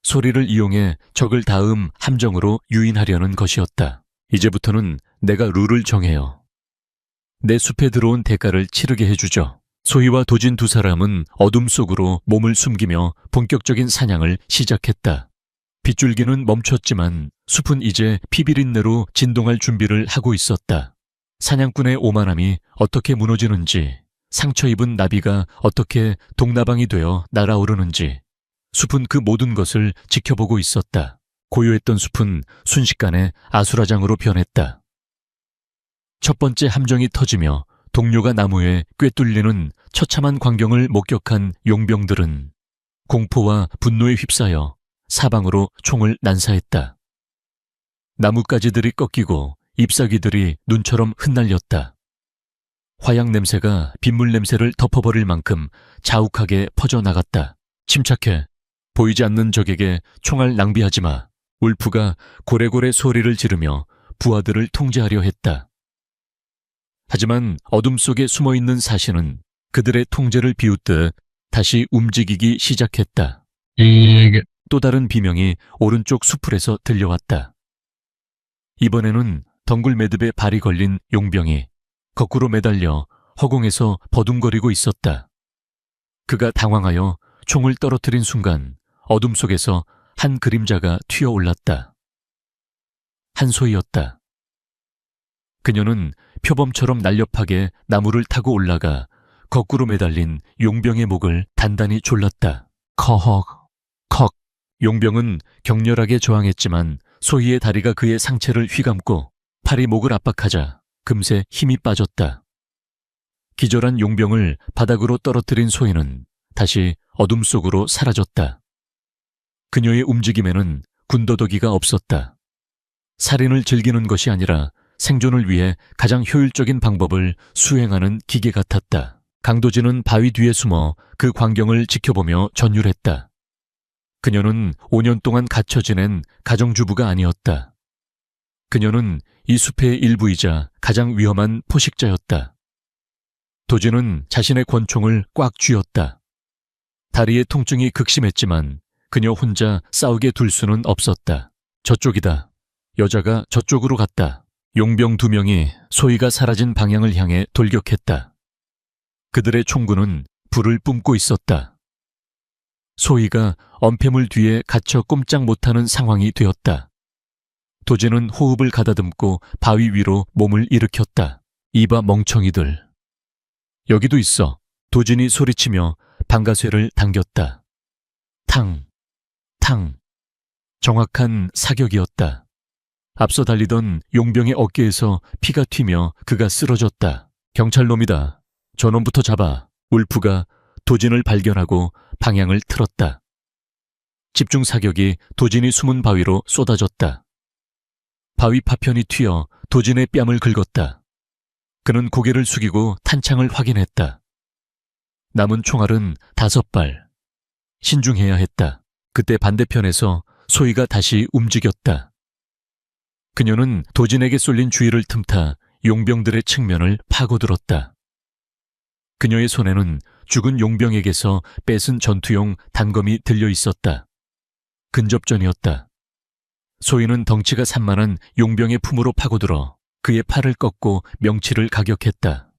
소리를 이용해 적을 다음 함정으로 유인하려는 것이었다. 이제부터는 내가 룰을 정해요. 내 숲에 들어온 대가를 치르게 해주죠. 소희와 도진 두 사람은 어둠 속으로 몸을 숨기며 본격적인 사냥을 시작했다. 빗줄기는 멈췄지만 숲은 이제 피비린내로 진동할 준비를 하고 있었다. 사냥꾼의 오만함이 어떻게 무너지는지, 상처 입은 나비가 어떻게 동나방이 되어 날아오르는지, 숲은 그 모든 것을 지켜보고 있었다. 고요했던 숲은 순식간에 아수라장으로 변했다. 첫 번째 함정이 터지며 동료가 나무에 꿰뚫리는 처참한 광경을 목격한 용병들은 공포와 분노에 휩싸여 사방으로 총을 난사했다. 나뭇가지들이 꺾이고 잎사귀들이 눈처럼 흩날렸다. 화약 냄새가 빗물 냄새를 덮어버릴 만큼 자욱하게 퍼져나갔다. 침착해. 보이지 않는 적에게 총알 낭비하지 마. 울프가 고래고래 소리를 지르며 부하들을 통제하려 했다. 하지만 어둠 속에 숨어있는 사신은 그들의 통제를 비웃듯 다시 움직이기 시작했다. 또 다른 비명이 오른쪽 수풀에서 들려왔다. 이번에는 덩굴 매듭에 발이 걸린 용병이 거꾸로 매달려 허공에서 버둥거리고 있었다. 그가 당황하여 총을 떨어뜨린 순간 어둠 속에서 한 그림자가 튀어올랐다. 한소희였다. 그녀는 표범처럼 날렵하게 나무를 타고 올라가 거꾸로 매달린 용병의 목을 단단히 졸랐다. 커헉, 컥. 용병은 격렬하게 저항했지만 소희의 다리가 그의 상체를 휘감고 팔이 목을 압박하자 금세 힘이 빠졌다. 기절한 용병을 바닥으로 떨어뜨린 소희는 다시 어둠 속으로 사라졌다. 그녀의 움직임에는 군더더기가 없었다. 살인을 즐기는 것이 아니라 생존을 위해 가장 효율적인 방법을 수행하는 기계 같았다. 강도진은 바위 뒤에 숨어 그 광경을 지켜보며 전율했다. 그녀는 5년 동안 갇혀 지낸 가정주부가 아니었다. 그녀는 이 숲의 일부이자 가장 위험한 포식자였다. 도진은 자신의 권총을 꽉 쥐었다. 다리의 통증이 극심했지만 그녀 혼자 싸우게 둘 수는 없었다. 저쪽이다. 여자가 저쪽으로 갔다. 용병 2명이 소희가 사라진 방향을 향해 돌격했다. 그들의 총구는 불을 뿜고 있었다. 소희가 엄폐물 뒤에 갇혀 꼼짝 못하는 상황이 되었다. 도진은 호흡을 가다듬고 바위 위로 몸을 일으켰다. 이봐 멍청이들. 여기도 있어. 도진이 소리치며 방가쇠를 당겼다. 탕, 탕. 정확한 사격이었다. 앞서 달리던 용병의 어깨에서 피가 튀며 그가 쓰러졌다. 경찰놈이다. 저놈부터 잡아. 울프가 도진을 발견하고 방향을 틀었다. 집중 사격이 도진이 숨은 바위로 쏟아졌다. 바위 파편이 튀어 도진의 뺨을 긁었다. 그는 고개를 숙이고 탄창을 확인했다. 남은 총알은 5발. 신중해야 했다. 그때 반대편에서 소희가 다시 움직였다. 그녀는 도진에게 쏠린 주위를 틈타 용병들의 측면을 파고들었다. 그녀의 손에는 죽은 용병에게서 뺏은 전투용 단검이 들려 있었다. 근접전이었다. 소희는 덩치가 산만한 용병의 품으로 파고들어 그의 팔을 꺾고 명치를 가격했다.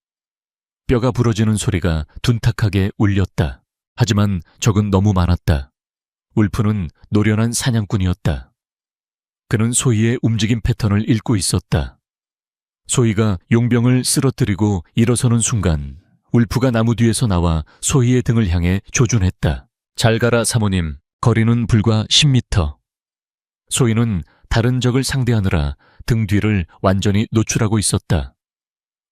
뼈가 부러지는 소리가 둔탁하게 울렸다. 하지만 적은 너무 많았다. 울프는 노련한 사냥꾼이었다. 그는 소희의 움직임 패턴을 읽고 있었다. 소희가 용병을 쓰러뜨리고 일어서는 순간 울프가 나무 뒤에서 나와 소희의 등을 향해 조준했다. 잘 가라 사모님. 거리는 불과 10m. 소희는 다른 적을 상대하느라 등 뒤를 완전히 노출하고 있었다.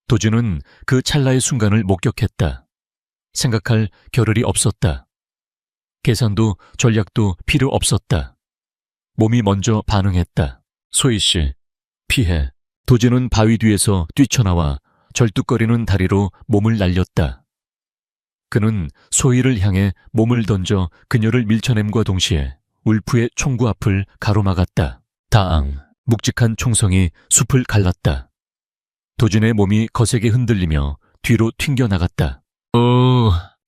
도진은 그 찰나의 순간을 목격했다. 생각할 겨를이 없었다. 계산도 전략도 필요 없었다. 몸이 먼저 반응했다. 소희 씨, 피해. 도진은 바위 뒤에서 뛰쳐나와 절뚝거리는 다리로 몸을 날렸다. 그는 소희를 향해 몸을 던져 그녀를 밀쳐냄과 동시에 울프의 총구 앞을 가로막았다. 다앙. 묵직한 총성이 숲을 갈랐다. 도진의 몸이 거세게 흔들리며 뒤로 튕겨나갔다.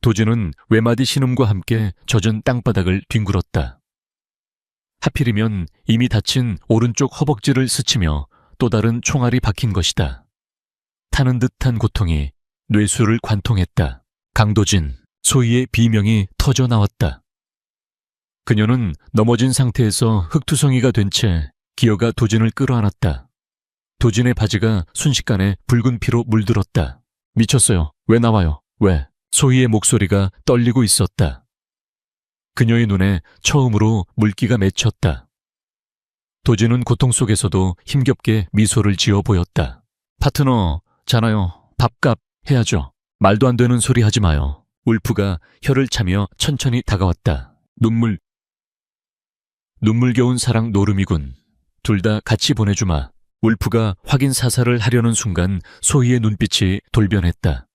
도진은 외마디 신음과 함께 젖은 땅바닥을 뒹굴었다. 하필이면 이미 다친 오른쪽 허벅지를 스치며 또 다른 총알이 박힌 것이다. 타는 듯한 고통이 뇌수를 관통했다. 강도진, 소희의 비명이 터져 나왔다. 그녀는 넘어진 상태에서 흙투성이가 된 채 기어가 도진을 끌어안았다. 도진의 바지가 순식간에 붉은 피로 물들었다. 미쳤어요. 왜 나와요? 왜? 소희의 목소리가 떨리고 있었다. 그녀의 눈에 처음으로 물기가 맺혔다. 도진은 고통 속에서도 힘겹게 미소를 지어 보였다. 파트너잖아요. 밥값 해야죠. 말도 안 되는 소리 하지 마요. 울프가 혀를 차며 천천히 다가왔다. 눈물겨운 사랑 노름이군. 둘 다 같이 보내주마. 울프가 확인 사살을 하려는 순간 소희의 눈빛이 돌변했다.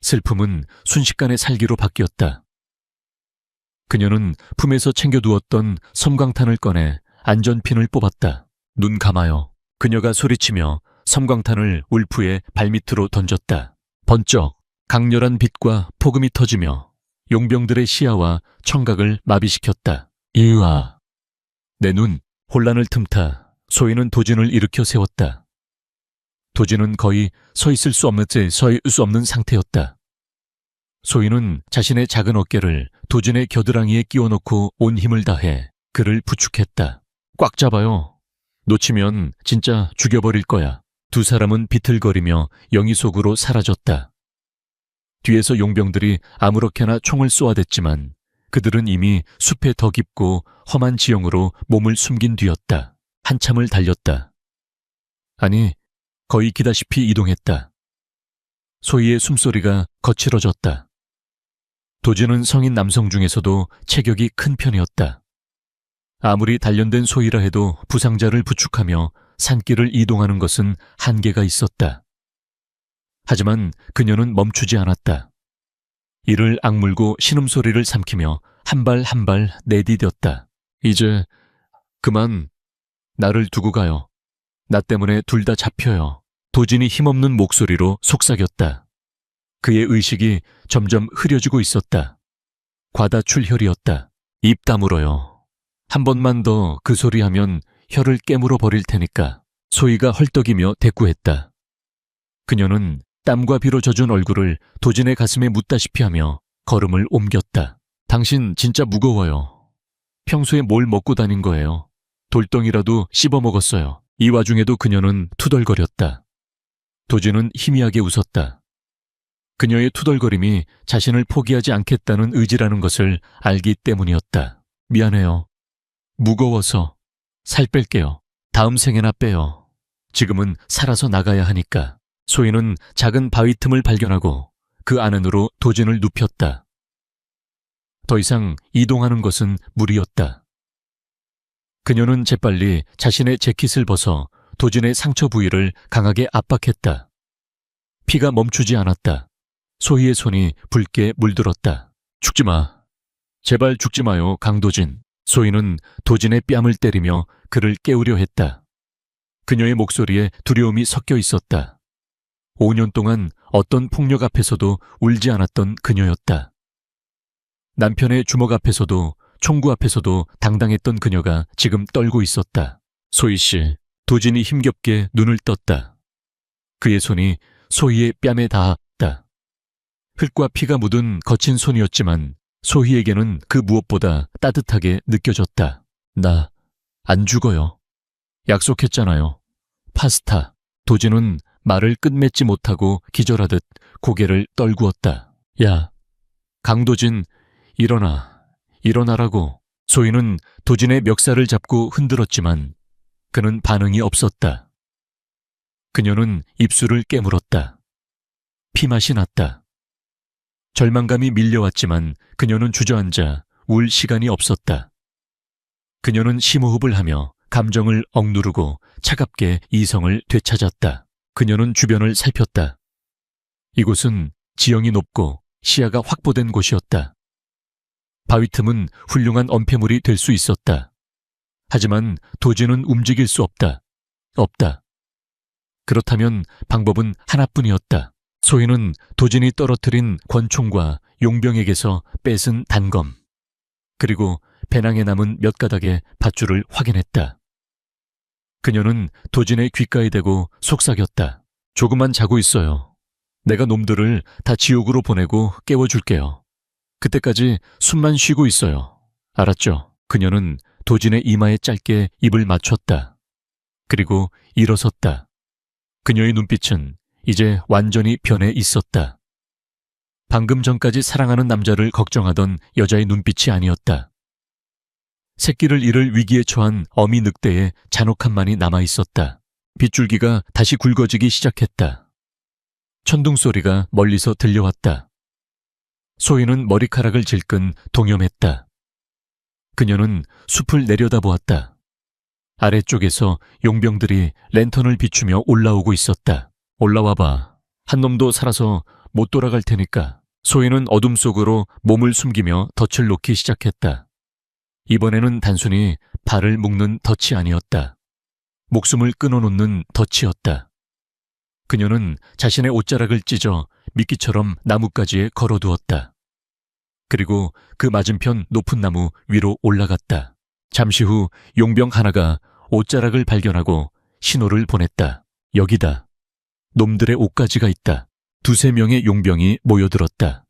슬픔은 순식간에 살기로 바뀌었다. 그녀는 품에서 챙겨두었던 섬광탄을 꺼내 안전핀을 뽑았다. 눈 감아요. 그녀가 소리치며 섬광탄을 울프의 발밑으로 던졌다. 번쩍 강렬한 빛과 폭음이 터지며 용병들의 시야와 청각을 마비시켰다. 이으아. 내 눈. 혼란을 틈타 소희는 도진을 일으켜 세웠다. 도진은 거의 서 있을 수 없는 상태였다. 소희는 자신의 작은 어깨를 도진의 겨드랑이에 끼워놓고 온 힘을 다해 그를 부축했다. 꽉 잡아요. 놓치면 진짜 죽여버릴 거야. 두 사람은 비틀거리며 영희 속으로 사라졌다. 뒤에서 용병들이 아무렇게나 총을 쏘아댔지만 그들은 이미 숲의 더 깊고 험한 지형으로 몸을 숨긴 뒤였다. 한참을 달렸다. 아니, 거의 기다시피 이동했다. 소희의 숨소리가 거칠어졌다. 도진은 성인 남성 중에서도 체격이 큰 편이었다. 아무리 단련된 소이라 해도 부상자를 부축하며 산길을 이동하는 것은 한계가 있었다. 하지만 그녀는 멈추지 않았다. 이를 악물고 신음소리를 삼키며 한 발 한 발 내디뎠다. 이제 그만 나를 두고 가요. 나 때문에 둘 다 잡혀요. 도진이 힘없는 목소리로 속삭였다. 그의 의식이 점점 흐려지고 있었다. 과다출혈이었다. 입 다물어요. 한 번만 더 그 소리 하면 혀를 깨물어 버릴 테니까. 소희가 헐떡이며 대꾸했다. 그녀는 땀과 비로 젖은 얼굴을 도진의 가슴에 묻다시피 하며 걸음을 옮겼다. 당신 진짜 무거워요. 평소에 뭘 먹고 다닌 거예요? 돌덩이라도 씹어 먹었어요. 이 와중에도 그녀는 투덜거렸다. 도진은 희미하게 웃었다. 그녀의 투덜거림이 자신을 포기하지 않겠다는 의지라는 것을 알기 때문이었다. 미안해요. 무거워서 살 뺄게요. 다음 생에나 빼요. 지금은 살아서 나가야 하니까. 소희는 작은 바위 틈을 발견하고 그 안으로 도진을 눕혔다. 더 이상 이동하는 것은 무리였다. 그녀는 재빨리 자신의 재킷을 벗어 도진의 상처 부위를 강하게 압박했다. 피가 멈추지 않았다. 소희의 손이 붉게 물들었다. 죽지 마. 제발 죽지 마요, 강도진. 소희는 도진의 뺨을 때리며 그를 깨우려 했다. 그녀의 목소리에 두려움이 섞여 있었다. 5년 동안 어떤 폭력 앞에서도 울지 않았던 그녀였다. 남편의 주먹 앞에서도 총구 앞에서도 당당했던 그녀가 지금 떨고 있었다. 소희 씨, 도진이 힘겹게 눈을 떴다. 그의 손이 소희의 뺨에 닿았다. 흙과 피가 묻은 거친 손이었지만 소희에게는 그 무엇보다 따뜻하게 느껴졌다. 나 안 죽어요. 약속했잖아요. 파스타. 도진은 말을 끝맺지 못하고 기절하듯 고개를 떨구었다. 야, 강도진, 일어나라고. 소희는 도진의 멱살을 잡고 흔들었지만 그는 반응이 없었다. 그녀는 입술을 깨물었다. 피맛이 났다. 절망감이 밀려왔지만 그녀는 주저앉아 울 시간이 없었다. 그녀는 심호흡을 하며 감정을 억누르고 차갑게 이성을 되찾았다. 그녀는 주변을 살폈다. 이곳은 지형이 높고 시야가 확보된 곳이었다. 바위 틈은 훌륭한 엄폐물이 될 수 있었다. 하지만 도진은 움직일 수 없다. 그렇다면 방법은 하나뿐이었다. 소희는 도진이 떨어뜨린 권총과 용병에게서 뺏은 단검, 그리고 배낭에 남은 몇 가닥의 밧줄을 확인했다. 그녀는 도진의 귓가에 대고 속삭였다. 조금만 자고 있어요. 내가 놈들을 다 지옥으로 보내고 깨워줄게요. 그때까지 숨만 쉬고 있어요. 알았죠? 그녀는 도진의 이마에 짧게 입을 맞췄다. 그리고 일어섰다. 그녀의 눈빛은 이제 완전히 변해 있었다. 방금 전까지 사랑하는 남자를 걱정하던 여자의 눈빛이 아니었다. 새끼를 잃을 위기에 처한 어미 늑대의 잔혹함만이 남아있었다. 빗줄기가 다시 굵어지기 시작했다. 천둥 소리가 멀리서 들려왔다. 소희는 머리카락을 질끈 동염했다. 그녀는 숲을 내려다보았다. 아래쪽에서 용병들이 랜턴을 비추며 올라오고 있었다. 올라와봐. 한 놈도 살아서 못 돌아갈 테니까. 소희는 어둠 속으로 몸을 숨기며 덫을 놓기 시작했다. 이번에는 단순히 발을 묶는 덫이 아니었다. 목숨을 끊어놓는 덫이었다. 그녀는 자신의 옷자락을 찢어 미끼처럼 나뭇가지에 걸어두었다. 그리고 그 맞은편 높은 나무 위로 올라갔다. 잠시 후 용병 하나가 옷자락을 발견하고 신호를 보냈다. 여기다. 놈들의 옷가지가 있다. 2~3명의 용병이 모여들었다.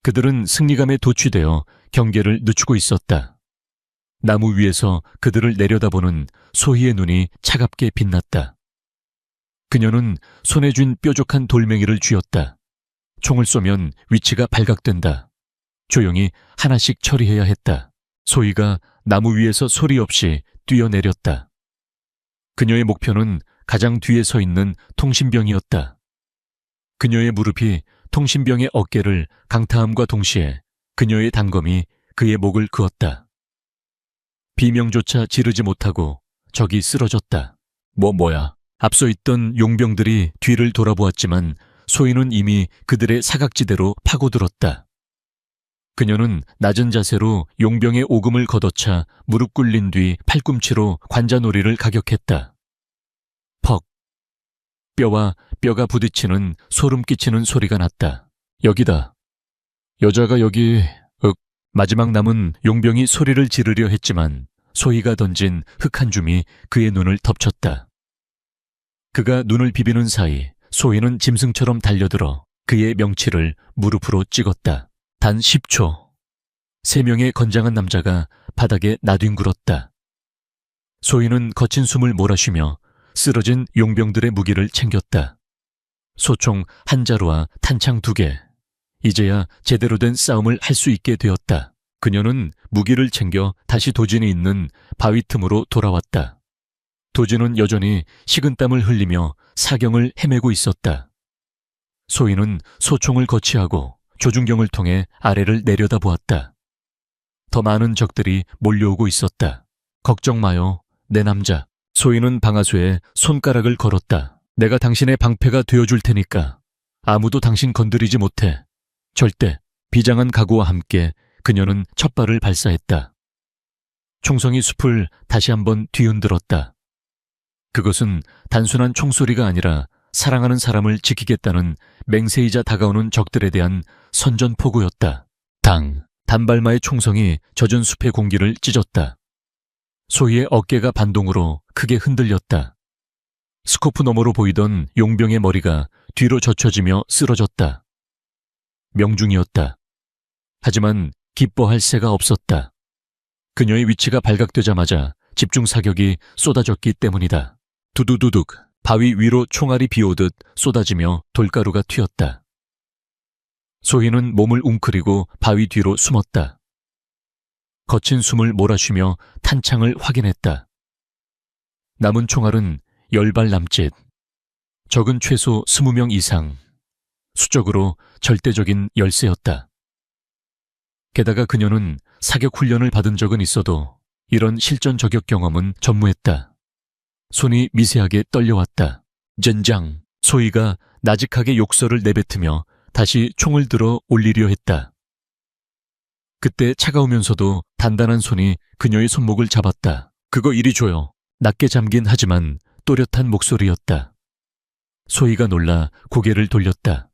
그들은 승리감에 도취되어 경계를 늦추고 있었다. 나무 위에서 그들을 내려다보는 소희의 눈이 차갑게 빛났다. 그녀는 손에 쥔 뾰족한 돌멩이를 쥐었다. 총을 쏘면 위치가 발각된다. 조용히 하나씩 처리해야 했다. 소희가 나무 위에서 소리 없이 뛰어내렸다. 그녀의 목표는 가장 뒤에 서 있는 통신병이었다. 그녀의 무릎이 통신병의 어깨를 강타함과 동시에 그녀의 단검이 그의 목을 그었다. 비명조차 지르지 못하고 적이 쓰러졌다. 뭐야. 앞서 있던 용병들이 뒤를 돌아보았지만 소인은 이미 그들의 사각지대로 파고들었다. 그녀는 낮은 자세로 용병의 오금을 걷어차 무릎 꿇린 뒤 팔꿈치로 관자놀이를 가격했다. 퍽. 뼈와 뼈가 부딪히는 소름 끼치는 소리가 났다. 여기다. 여자가 여기, 마지막 남은 용병이 소리를 지르려 했지만 소희가 던진 흙 한 줌이 그의 눈을 덮쳤다. 그가 눈을 비비는 사이 소희는 짐승처럼 달려들어 그의 명치를 무릎으로 찍었다. 단 10초. 3명의 건장한 남자가 바닥에 나뒹굴었다. 소희는 거친 숨을 몰아쉬며 쓰러진 용병들의 무기를 챙겼다. 소총 한 자루와 탄창 2개. 이제야 제대로 된 싸움을 할 수 있게 되었다. 그녀는 무기를 챙겨 다시 도진이 있는 바위 틈으로 돌아왔다. 도진은 여전히 식은땀을 흘리며 사경을 헤매고 있었다. 소희는 소총을 거치하고 조준경을 통해 아래를 내려다보았다. 더 많은 적들이 몰려오고 있었다. 걱정 마요, 내 남자. 소희는 방아쇠에 손가락을 걸었다. 내가 당신의 방패가 되어줄 테니까 아무도 당신 건드리지 못해. 절대. 비장한 각오와 함께 그녀는 첫 발을 발사했다. 총성이 숲을 다시 한번 뒤흔들었다. 그것은 단순한 총소리가 아니라 사랑하는 사람을 지키겠다는 맹세이자 다가오는 적들에 대한 선전포고였다. 단발마의 총성이 젖은 숲의 공기를 찢었다. 소희의 어깨가 반동으로 크게 흔들렸다. 스코프 너머로 보이던 용병의 머리가 뒤로 젖혀지며 쓰러졌다. 명중이었다. 하지만 기뻐할 새가 없었다. 그녀의 위치가 발각되자마자 집중 사격이 쏟아졌기 때문이다. 두두두둑 바위 위로 총알이 비오듯 쏟아지며 돌가루가 튀었다. 소희는 몸을 웅크리고 바위 뒤로 숨었다. 거친 숨을 몰아쉬며 탄창을 확인했다. 남은 총알은 10발 남짓. 적은 최소 20명 이상. 수적으로 절대적인 열세였다. 게다가 그녀는 사격 훈련을 받은 적은 있어도 이런 실전 저격 경험은 전무했다. 손이 미세하게 떨려왔다. 젠장. 소희가 나직하게 욕설을 내뱉으며 다시 총을 들어 올리려 했다. 그때 차가우면서도 단단한 손이 그녀의 손목을 잡았다. 그거 이리 줘요. 낮게 잠긴 하지만 또렷한 목소리였다. 소희가 놀라 고개를 돌렸다.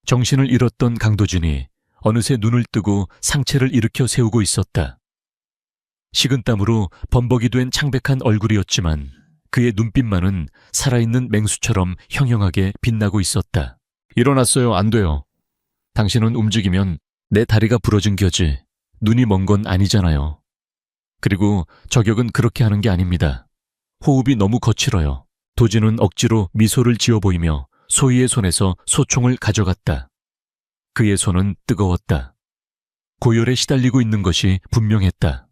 정신을 잃었던 강도준이 어느새 눈을 뜨고 상체를 일으켜 세우고 있었다. 식은땀으로 범벅이 된 창백한 얼굴이었지만 그의 눈빛만은 살아있는 맹수처럼 형형하게 빛나고 있었다. 일어났어요. 안 돼요. 당신은 움직이면 내 다리가 부러진 겨지. 눈이 먼 건 아니잖아요. 그리고 저격은 그렇게 하는 게 아닙니다. 호흡이 너무 거칠어요. 도진은 억지로 미소를 지어 보이며 소희의 손에서 소총을 가져갔다. 그의 손은 뜨거웠다. 고열에 시달리고 있는 것이 분명했다.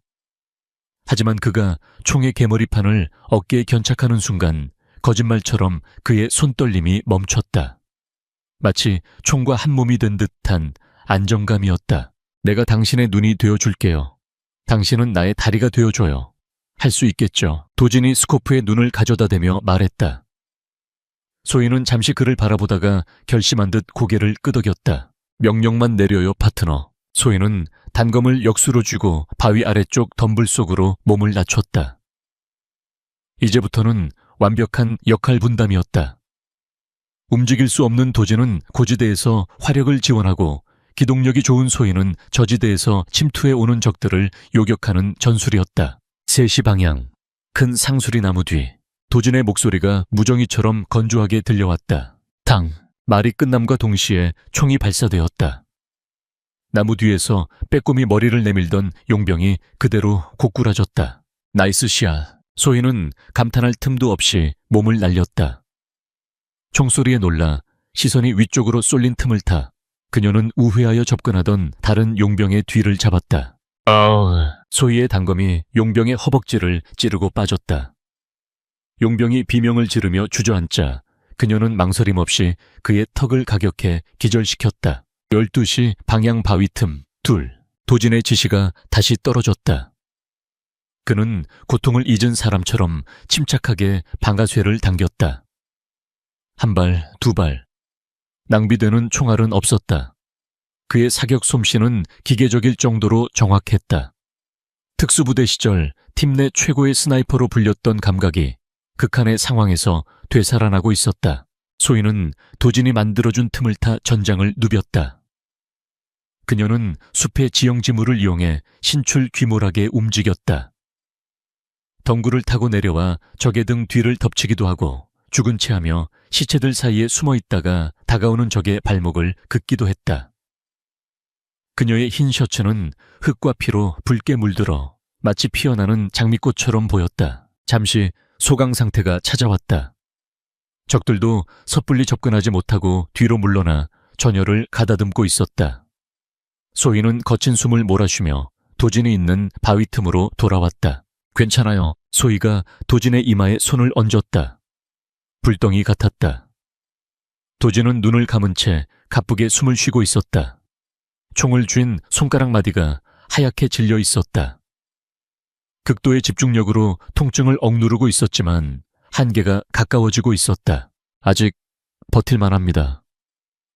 하지만 그가 총의 개머리판을 어깨에 견착하는 순간 거짓말처럼 그의 손떨림이 멈췄다. 마치 총과 한 몸이 된 듯한 안정감이었다. 내가 당신의 눈이 되어줄게요. 당신은 나의 다리가 되어줘요. 할 수 있겠죠. 도진이 스코프에 눈을 가져다 대며 말했다. 소희는 잠시 그를 바라보다가 결심한 듯 고개를 끄덕였다. 명령만 내려요, 파트너. 소희는 단검을 역수로 쥐고 바위 아래쪽 덤불 속으로 몸을 낮췄다. 이제부터는 완벽한 역할 분담이었다. 움직일 수 없는 도진은 고지대에서 화력을 지원하고 기동력이 좋은 소희는 저지대에서 침투해 오는 적들을 요격하는 전술이었다. 3시 방향, 큰 상수리 나무 뒤, 도진의 목소리가 무정이처럼 건조하게 들려왔다. 말이 끝남과 동시에 총이 발사되었다. 나무 뒤에서 빼꼼히 머리를 내밀던 용병이 그대로 고꾸라졌다. 나이스 샷. 소희는 감탄할 틈도 없이 몸을 날렸다. 총소리에 놀라 시선이 위쪽으로 쏠린 틈을 타 그녀는 우회하여 접근하던 다른 용병의 뒤를 잡았다. 소희의 단검이 용병의 허벅지를 찌르고 빠졌다. 용병이 비명을 지르며 주저앉자 그녀는 망설임 없이 그의 턱을 가격해 기절시켰다. 12시 방향 바위 틈. 도진의 지시가 다시 떨어졌다. 그는 고통을 잊은 사람처럼 침착하게 방아쇠를 당겼다. 한 발, 두 발. 낭비되는 총알은 없었다. 그의 사격 솜씨는 기계적일 정도로 정확했다. 특수부대 시절 팀 내 최고의 스나이퍼로 불렸던 감각이 극한의 상황에서 되살아나고 있었다. 소희는 도진이 만들어준 틈을 타 전장을 누볐다. 그녀는 숲의 지형지물을 이용해 신출귀몰하게 움직였다. 덩굴을 타고 내려와 적의 등 뒤를 덮치기도 하고 죽은 채 하며 시체들 사이에 숨어 있다가 다가오는 적의 발목을 긋기도 했다. 그녀의 흰 셔츠는 흙과 피로 붉게 물들어 마치 피어나는 장미꽃처럼 보였다. 잠시 소강 상태가 찾아왔다. 적들도 섣불리 접근하지 못하고 뒤로 물러나 전열을 가다듬고 있었다. 소희는 거친 숨을 몰아쉬며 도진이 있는 바위 틈으로 돌아왔다. 괜찮아요. 소희가 도진의 이마에 손을 얹었다. 불덩이 같았다. 도진은 눈을 감은 채 가쁘게 숨을 쉬고 있었다. 총을 쥔 손가락 마디가 하얗게 질려 있었다. 극도의 집중력으로 통증을 억누르고 있었지만 한계가 가까워지고 있었다. 아직 버틸만 합니다.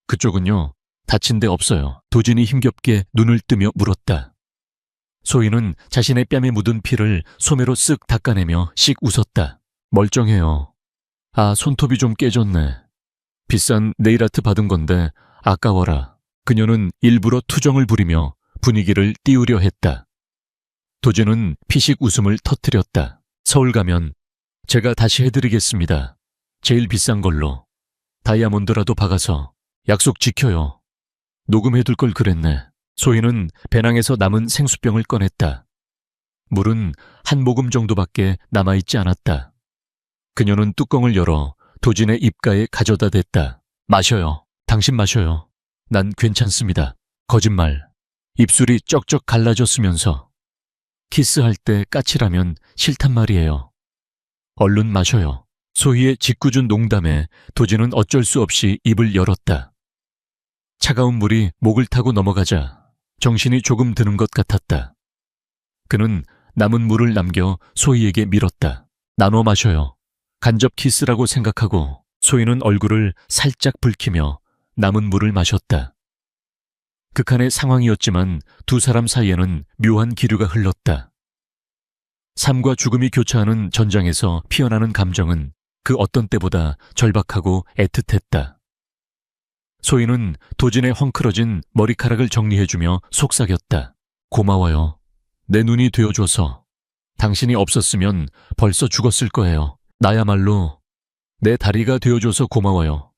그쪽은요, 다친 데 없어요. 도진이 힘겹게 눈을 뜨며 물었다. 소희는 자신의 뺨에 묻은 피를 소매로 쓱 닦아내며 씩 웃었다. 멀쩡해요. 아, 손톱이 좀 깨졌네. 비싼 네일아트 받은 건데 아까워라. 그녀는 일부러 투정을 부리며 분위기를 띄우려 했다. 도진은 피식 웃음을 터뜨렸다. 서울 가면 제가 다시 해드리겠습니다. 제일 비싼 걸로. 다이아몬드라도 박아서. 약속 지켜요. 녹음해둘 걸 그랬네. 소희는 배낭에서 남은 생수병을 꺼냈다. 물은 한 모금 정도밖에 남아있지 않았다. 그녀는 뚜껑을 열어 도진의 입가에 가져다 댔다. 마셔요. 당신 마셔요. 난 괜찮습니다. 거짓말. 입술이 쩍쩍 갈라졌으면서. 키스할 때 까칠하면 싫단 말이에요. 얼른 마셔요. 소희의 짓궂은 농담에 도진은 어쩔 수 없이 입을 열었다. 차가운 물이 목을 타고 넘어가자 정신이 조금 드는 것 같았다. 그는 남은 물을 남겨 소희에게 밀었다. 나눠 마셔요. 간접 키스라고 생각하고 소희는 얼굴을 살짝 붉히며 남은 물을 마셨다. 극한의 상황이었지만 두 사람 사이에는 묘한 기류가 흘렀다. 삶과 죽음이 교차하는 전장에서 피어나는 감정은 그 어떤 때보다 절박하고 애틋했다. 소희는 도진의 헝클어진 머리카락을 정리해주며 속삭였다. 고마워요. 내 눈이 되어줘서. 당신이 없었으면 벌써 죽었을 거예요. 나야말로 내 다리가 되어줘서 고마워요.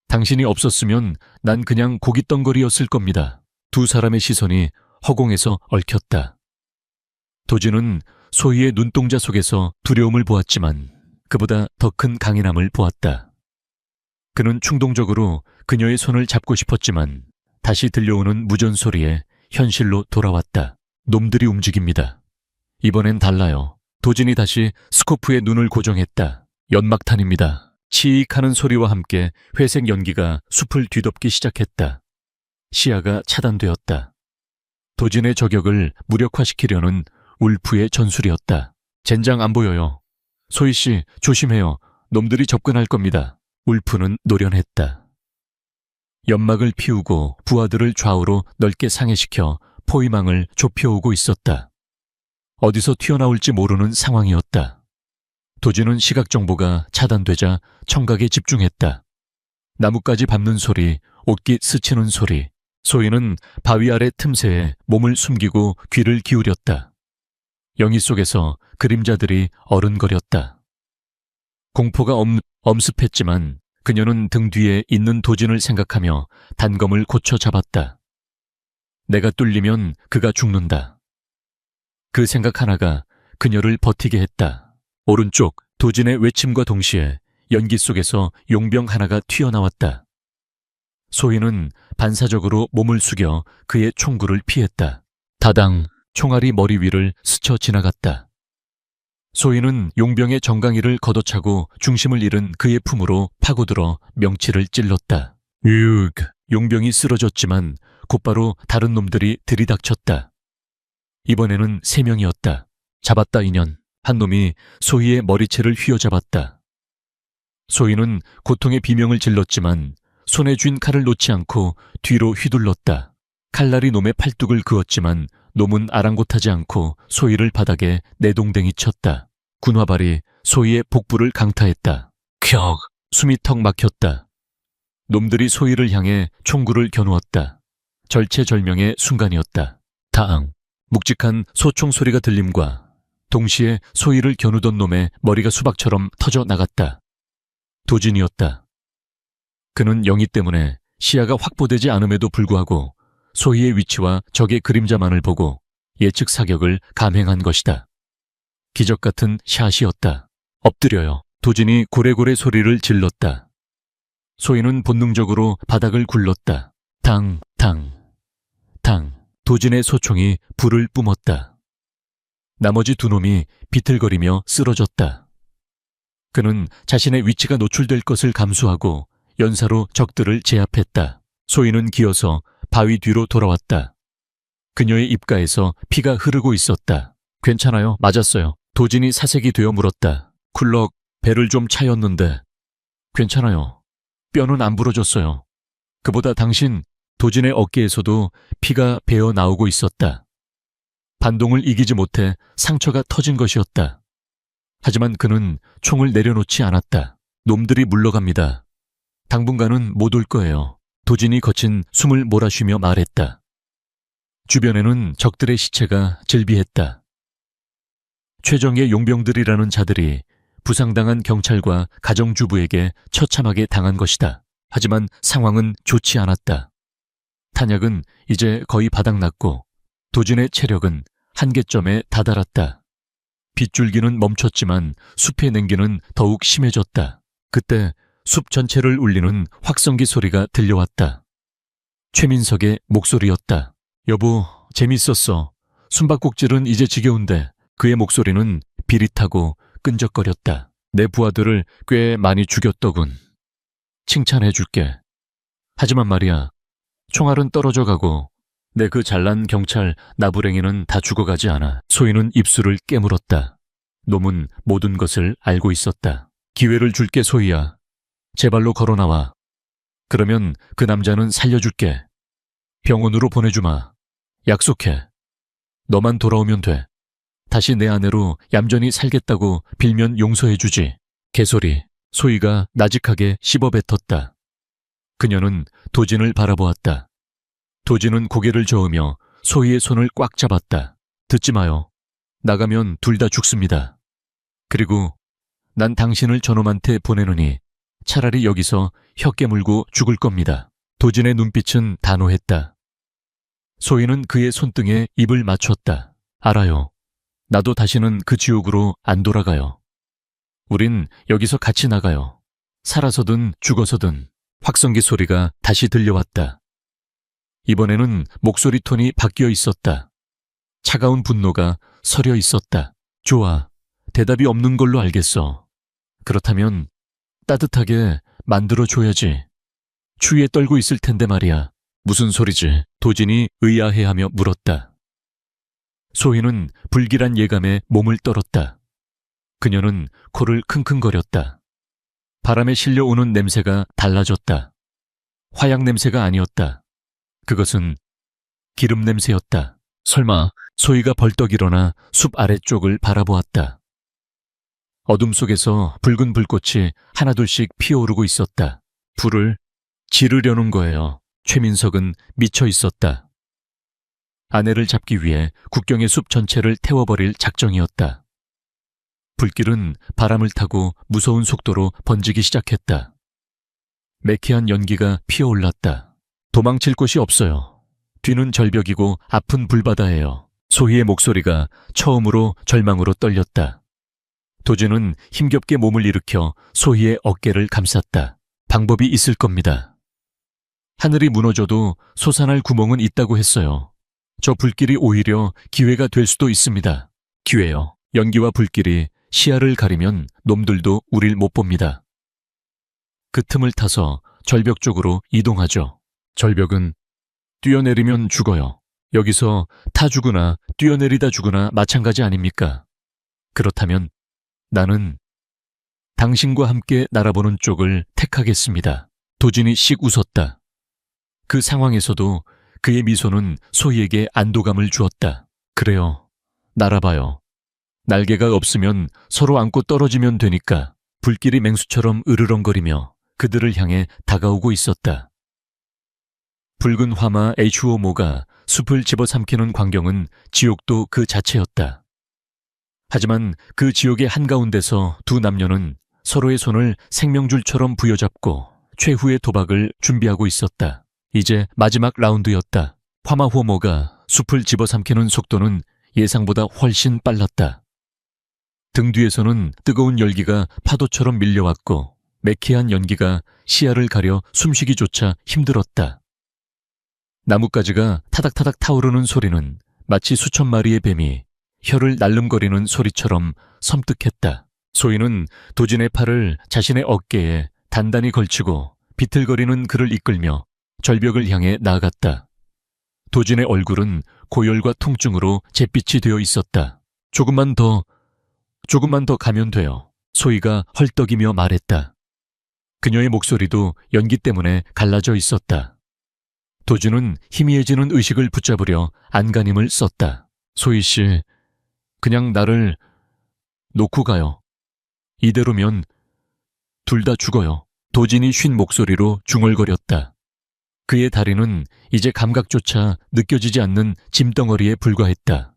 당신이 없었으면 난 그냥 고깃덩거리였을 겁니다. 두 사람의 시선이 허공에서 얽혔다. 도진은 소희의 눈동자 속에서 두려움을 보았지만 그보다 더 큰 강인함을 보았다. 그는 충동적으로 그녀의 손을 잡고 싶었지만 다시 들려오는 무전소리에 현실로 돌아왔다. 놈들이 움직입니다. 이번엔 달라요. 도진이 다시 스코프에 눈을 고정했다. 연막탄입니다. 치익하는 소리와 함께 회색 연기가 숲을 뒤덮기 시작했다. 시야가 차단되었다. 도진의 저격을 무력화시키려는 울프의 전술이었다. 젠장 안 보여요. 소희씨, 조심해요. 놈들이 접근할 겁니다. 울프는 노련했다. 연막을 피우고 부하들을 좌우로 넓게 상해시켜 포위망을 좁혀오고 있었다. 어디서 튀어나올지 모르는 상황이었다. 도진은 시각정보가 차단되자 청각에 집중했다. 나뭇가지 밟는 소리, 옷깃 스치는 소리. 소희는 바위 아래 틈새에 몸을 숨기고 귀를 기울였다. 영희 속에서 그림자들이 어른거렸다. 공포가 엄습했지만 그녀는 등 뒤에 있는 도진을 생각하며 단검을 고쳐 잡았다. 내가 뚫리면 그가 죽는다. 그 생각 하나가 그녀를 버티게 했다. 오른쪽 도진의 외침과 동시에 연기 속에서 용병 하나가 튀어나왔다. 소희는 반사적으로 몸을 숙여 그의 총구를 피했다. 다당 총알이 머리 위를 스쳐 지나갔다. 소희는 용병의 정강이를 걷어차고 중심을 잃은 그의 품으로 파고들어 명치를 찔렀다. 육! 용병이 쓰러졌지만 곧바로 다른 놈들이 들이닥쳤다. 이번에는 3명이었다. 잡았다 인연. 한 놈이 소희의 머리채를 휘어잡았다. 소희는 고통의 비명을 질렀지만 손에 쥔 칼을 놓지 않고 뒤로 휘둘렀다. 칼날이 놈의 팔뚝을 그었지만 놈은 아랑곳하지 않고 소희를 바닥에 내동댕이 쳤다. 군화발이 소희의 복부를 강타했다. 격! 숨이 턱 막혔다. 놈들이 소희를 향해 총구를 겨누었다. 절체절명의 순간이었다. 다앙! 묵직한 소총 소리가 들림과 동시에 소희를 겨누던 놈의 머리가 수박처럼 터져 나갔다. 도진이었다. 그는 영희 때문에 시야가 확보되지 않음에도 불구하고 소희의 위치와 적의 그림자만을 보고 예측 사격을 감행한 것이다. 기적 같은 샷이었다. 엎드려요. 도진이 고래고래 소리를 질렀다. 소희는 본능적으로 바닥을 굴렀다. 당, 당, 당. 도진의 소총이 불을 뿜었다. 나머지 두 놈이 비틀거리며 쓰러졌다. 그는 자신의 위치가 노출될 것을 감수하고 연사로 적들을 제압했다. 소희는 기어서 바위 뒤로 돌아왔다. 그녀의 입가에서 피가 흐르고 있었다. 괜찮아요? 맞았어요. 도진이 사색이 되어 물었다. 쿨럭 배를 좀 차였는데. 괜찮아요. 뼈는 안 부러졌어요. 그보다 당신 도진의 어깨에서도 피가 배어 나오고 있었다. 반동을 이기지 못해 상처가 터진 것이었다. 하지만 그는 총을 내려놓지 않았다. 놈들이 물러갑니다. 당분간은 못 올 거예요. 도진이 거친 숨을 몰아쉬며 말했다. 주변에는 적들의 시체가 즐비했다. 최정예 용병들이라는 자들이 부상당한 경찰과 가정주부에게 처참하게 당한 것이다. 하지만 상황은 좋지 않았다. 탄약은 이제 거의 바닥났고 도진의 체력은 한계점에 다다랐다. 빗줄기는 멈췄지만 숲의 냉기는 더욱 심해졌다. 그때 숲 전체를 울리는 확성기 소리가 들려왔다. 최민석의 목소리였다. 여보, 재밌었어. 숨바꼭질은 이제 지겨운데. 그의 목소리는 비릿하고 끈적거렸다. 내 부하들을 꽤 많이 죽였더군. 칭찬해줄게. 하지만 말이야, 총알은 떨어져 가고 내 그 잘난 경찰 나부랭이는 다 죽어가지 않아. 소희는 입술을 깨물었다. 놈은 모든 것을 알고 있었다. 기회를 줄게, 소희야. 제발로 걸어나와. 그러면 그 남자는 살려줄게. 병원으로 보내주마. 약속해. 너만 돌아오면 돼. 다시 내 아내로 얌전히 살겠다고 빌면 용서해주지. 개소리. 소희가 나직하게 씹어뱉었다. 그녀는 도진을 바라보았다. 도진은 고개를 저으며 소희의 손을 꽉 잡았다. 듣지 마요. 나가면 둘 다 죽습니다. 그리고 난 당신을 저놈한테 보내느니 차라리 여기서 혀 깨물고 죽을 겁니다. 도진의 눈빛은 단호했다. 소희는 그의 손등에 입을 맞췄다. 알아요. 나도 다시는 그 지옥으로 안 돌아가요. 우린 여기서 같이 나가요. 살아서든 죽어서든. 확성기 소리가 다시 들려왔다. 이번에는 목소리 톤이 바뀌어 있었다. 차가운 분노가 서려 있었다. 좋아. 대답이 없는 걸로 알겠어. 그렇다면 따뜻하게 만들어줘야지. 추위에 떨고 있을 텐데 말이야. 무슨 소리지? 도진이 의아해하며 물었다. 소희는 불길한 예감에 몸을 떨었다. 그녀는 코를 킁킁거렸다. 바람에 실려오는 냄새가 달라졌다. 화약 냄새가 아니었다. 그것은 기름 냄새였다. 설마. 소희가 벌떡 일어나 숲 아래쪽을 바라보았다. 어둠 속에서 붉은 불꽃이 하나둘씩 피어오르고 있었다. 불을 지르려는 거예요. 최민석은 미쳐 있었다. 아내를 잡기 위해 국경의 숲 전체를 태워버릴 작정이었다. 불길은 바람을 타고 무서운 속도로 번지기 시작했다. 매캐한 연기가 피어올랐다. 도망칠 곳이 없어요. 뒤는 절벽이고 앞은 불바다예요. 소희의 목소리가 처음으로 절망으로 떨렸다. 도진은 힘겹게 몸을 일으켜 소희의 어깨를 감쌌다. 방법이 있을 겁니다. 하늘이 무너져도 솟아날 구멍은 있다고 했어요. 저 불길이 오히려 기회가 될 수도 있습니다. 기회요. 연기와 불길이 시야를 가리면 놈들도 우릴 못 봅니다. 그 틈을 타서 절벽 쪽으로 이동하죠. 절벽은 뛰어내리면 죽어요. 여기서 타 죽으나 뛰어내리다 죽으나 마찬가지 아닙니까? 그렇다면 나는 당신과 함께 날아보는 쪽을 택하겠습니다. 도진이 씩 웃었다. 그 상황에서도 그의 미소는 소희에게 안도감을 주었다. 그래요. 날아봐요. 날개가 없으면 서로 안고 떨어지면 되니까. 불길이 맹수처럼 으르렁거리며 그들을 향해 다가오고 있었다. 붉은 화마 H5모가 숲을 집어삼키는 광경은 지옥도 그 자체였다. 하지만 그 지옥의 한가운데서 두 남녀는 서로의 손을 생명줄처럼 부여잡고 최후의 도박을 준비하고 있었다. 이제 마지막 라운드였다. 화마호모가 숲을 집어삼키는 속도는 예상보다 훨씬 빨랐다. 등 뒤에서는 뜨거운 열기가 파도처럼 밀려왔고 매캐한 연기가 시야를 가려 숨쉬기조차 힘들었다. 나뭇가지가 타닥타닥 타오르는 소리는 마치 수천 마리의 뱀이 혀를 날름거리는 소리처럼 섬뜩했다. 소희는 도진의 팔을 자신의 어깨에 단단히 걸치고 비틀거리는 그를 이끌며 절벽을 향해 나아갔다. 도진의 얼굴은 고열과 통증으로 잿빛이 되어 있었다. 조금만 더 가면 돼요. 소희가 헐떡이며 말했다. 그녀의 목소리도 연기 때문에 갈라져 있었다. 도준은 희미해지는 의식을 붙잡으려 안간힘을 썼다. 소희 씨, 그냥 나를 놓고 가요. 이대로면 둘 다 죽어요. 도진이 쉰 목소리로 중얼거렸다. 그의 다리는 이제 감각조차 느껴지지 않는 짐덩어리에 불과했다.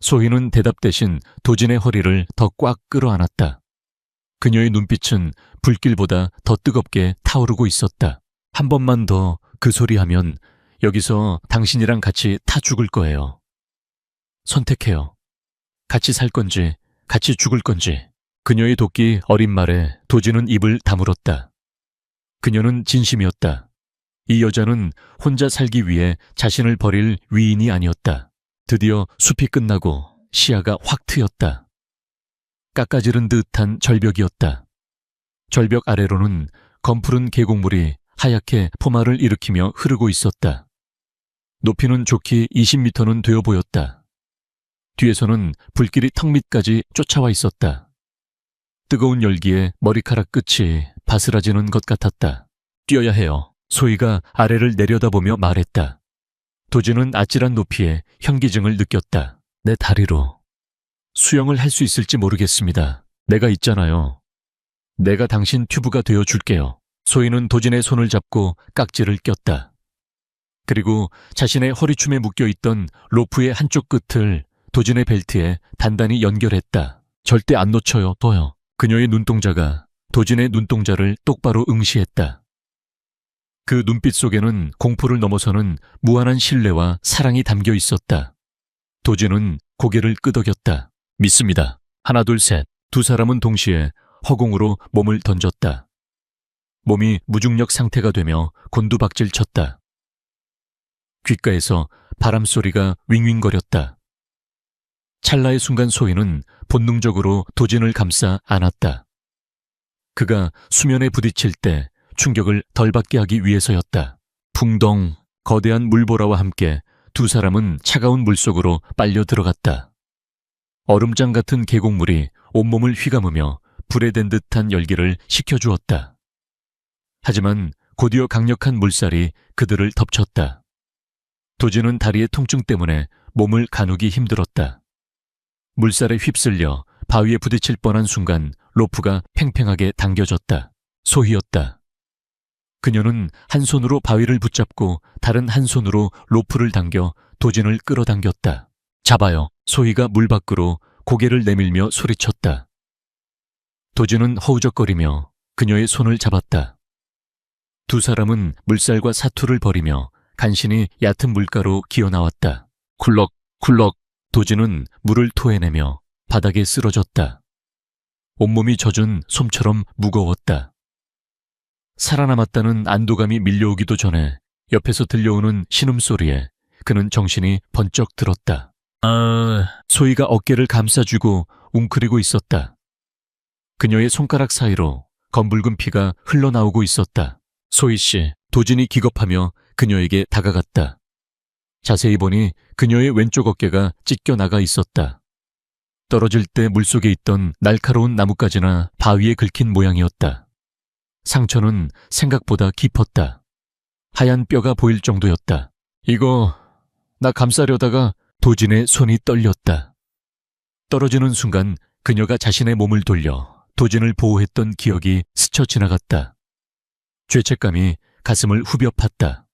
소희는 대답 대신 도진의 허리를 더 꽉 끌어안았다. 그녀의 눈빛은 불길보다 더 뜨겁게 타오르고 있었다. 한 번만 더 그 소리 하면 여기서 당신이랑 같이 타 죽을 거예요. 선택해요. 같이 살 건지 같이 죽을 건지. 그녀의 도끼 어린 말에 도진은 입을 다물었다. 그녀는 진심이었다. 이 여자는 혼자 살기 위해 자신을 버릴 위인이 아니었다. 드디어 숲이 끝나고 시야가 확 트였다. 깎아지른 듯한 절벽이었다. 절벽 아래로는 검푸른 계곡물이 하얗게 포마를 일으키며 흐르고 있었다. 높이는 좋게 20m는 되어 보였다. 뒤에서는 불길이 턱 밑까지 쫓아와 있었다. 뜨거운 열기에 머리카락 끝이 바스라지는 것 같았다. 뛰어야 해요. 소희가 아래를 내려다보며 말했다. 도진은 아찔한 높이에 현기증을 느꼈다. 내 다리로. 수영을 할 수 있을지 모르겠습니다. 내가 있잖아요. 내가 당신 튜브가 되어 줄게요. 소희는 도진의 손을 잡고 깍지를 꼈다. 그리고 자신의 허리춤에 묶여있던 로프의 한쪽 끝을 도진의 벨트에 단단히 연결했다. 절대 안 놓쳐요, 둬요. 그녀의 눈동자가 도진의 눈동자를 똑바로 응시했다. 그 눈빛 속에는 공포를 넘어서는 무한한 신뢰와 사랑이 담겨 있었다. 도진은 고개를 끄덕였다. 믿습니다. 하나 둘 셋. 두 사람은 동시에 허공으로 몸을 던졌다. 몸이 무중력 상태가 되며 곤두박질 쳤다. 귓가에서 바람 소리가 윙윙거렸다. 찰나의 순간 소희는 본능적으로 도진을 감싸 안았다. 그가 수면에 부딪힐 때 충격을 덜 받게 하기 위해서였다. 풍덩, 거대한 물보라와 함께 두 사람은 차가운 물속으로 빨려 들어갔다. 얼음장 같은 계곡물이 온몸을 휘감으며 불에 댄 듯한 열기를 식혀주었다. 하지만 곧이어 강력한 물살이 그들을 덮쳤다. 도진은 다리의 통증 때문에 몸을 가누기 힘들었다. 물살에 휩쓸려 바위에 부딪힐 뻔한 순간 로프가 팽팽하게 당겨졌다. 소희였다. 그녀는 한 손으로 바위를 붙잡고 다른 한 손으로 로프를 당겨 도진을 끌어당겼다. 잡아요. 소희가 물 밖으로 고개를 내밀며 소리쳤다. 도진은 허우적거리며 그녀의 손을 잡았다. 두 사람은 물살과 사투를 벌이며 간신히 얕은 물가로 기어나왔다. 쿨럭쿨럭. 도진은 물을 토해내며 바닥에 쓰러졌다. 온몸이 젖은 솜처럼 무거웠다. 살아남았다는 안도감이 밀려오기도 전에 옆에서 들려오는 신음소리에 그는 정신이 번쩍 들었다. 소희가 어깨를 감싸주고 웅크리고 있었다. 그녀의 손가락 사이로 검붉은 피가 흘러나오고 있었다. 소희 씨, 도진이 기겁하며 그녀에게 다가갔다. 자세히 보니 그녀의 왼쪽 어깨가 찢겨 나가 있었다. 떨어질 때 물속에 있던 날카로운 나뭇가지나 바위에 긁힌 모양이었다. 상처는 생각보다 깊었다. 하얀 뼈가 보일 정도였다. 이거 나 감싸려다가 도진의 손이 떨렸다. 떨어지는 순간 그녀가 자신의 몸을 돌려 도진을 보호했던 기억이 스쳐 지나갔다. 죄책감이 가슴을 후벼 팠다.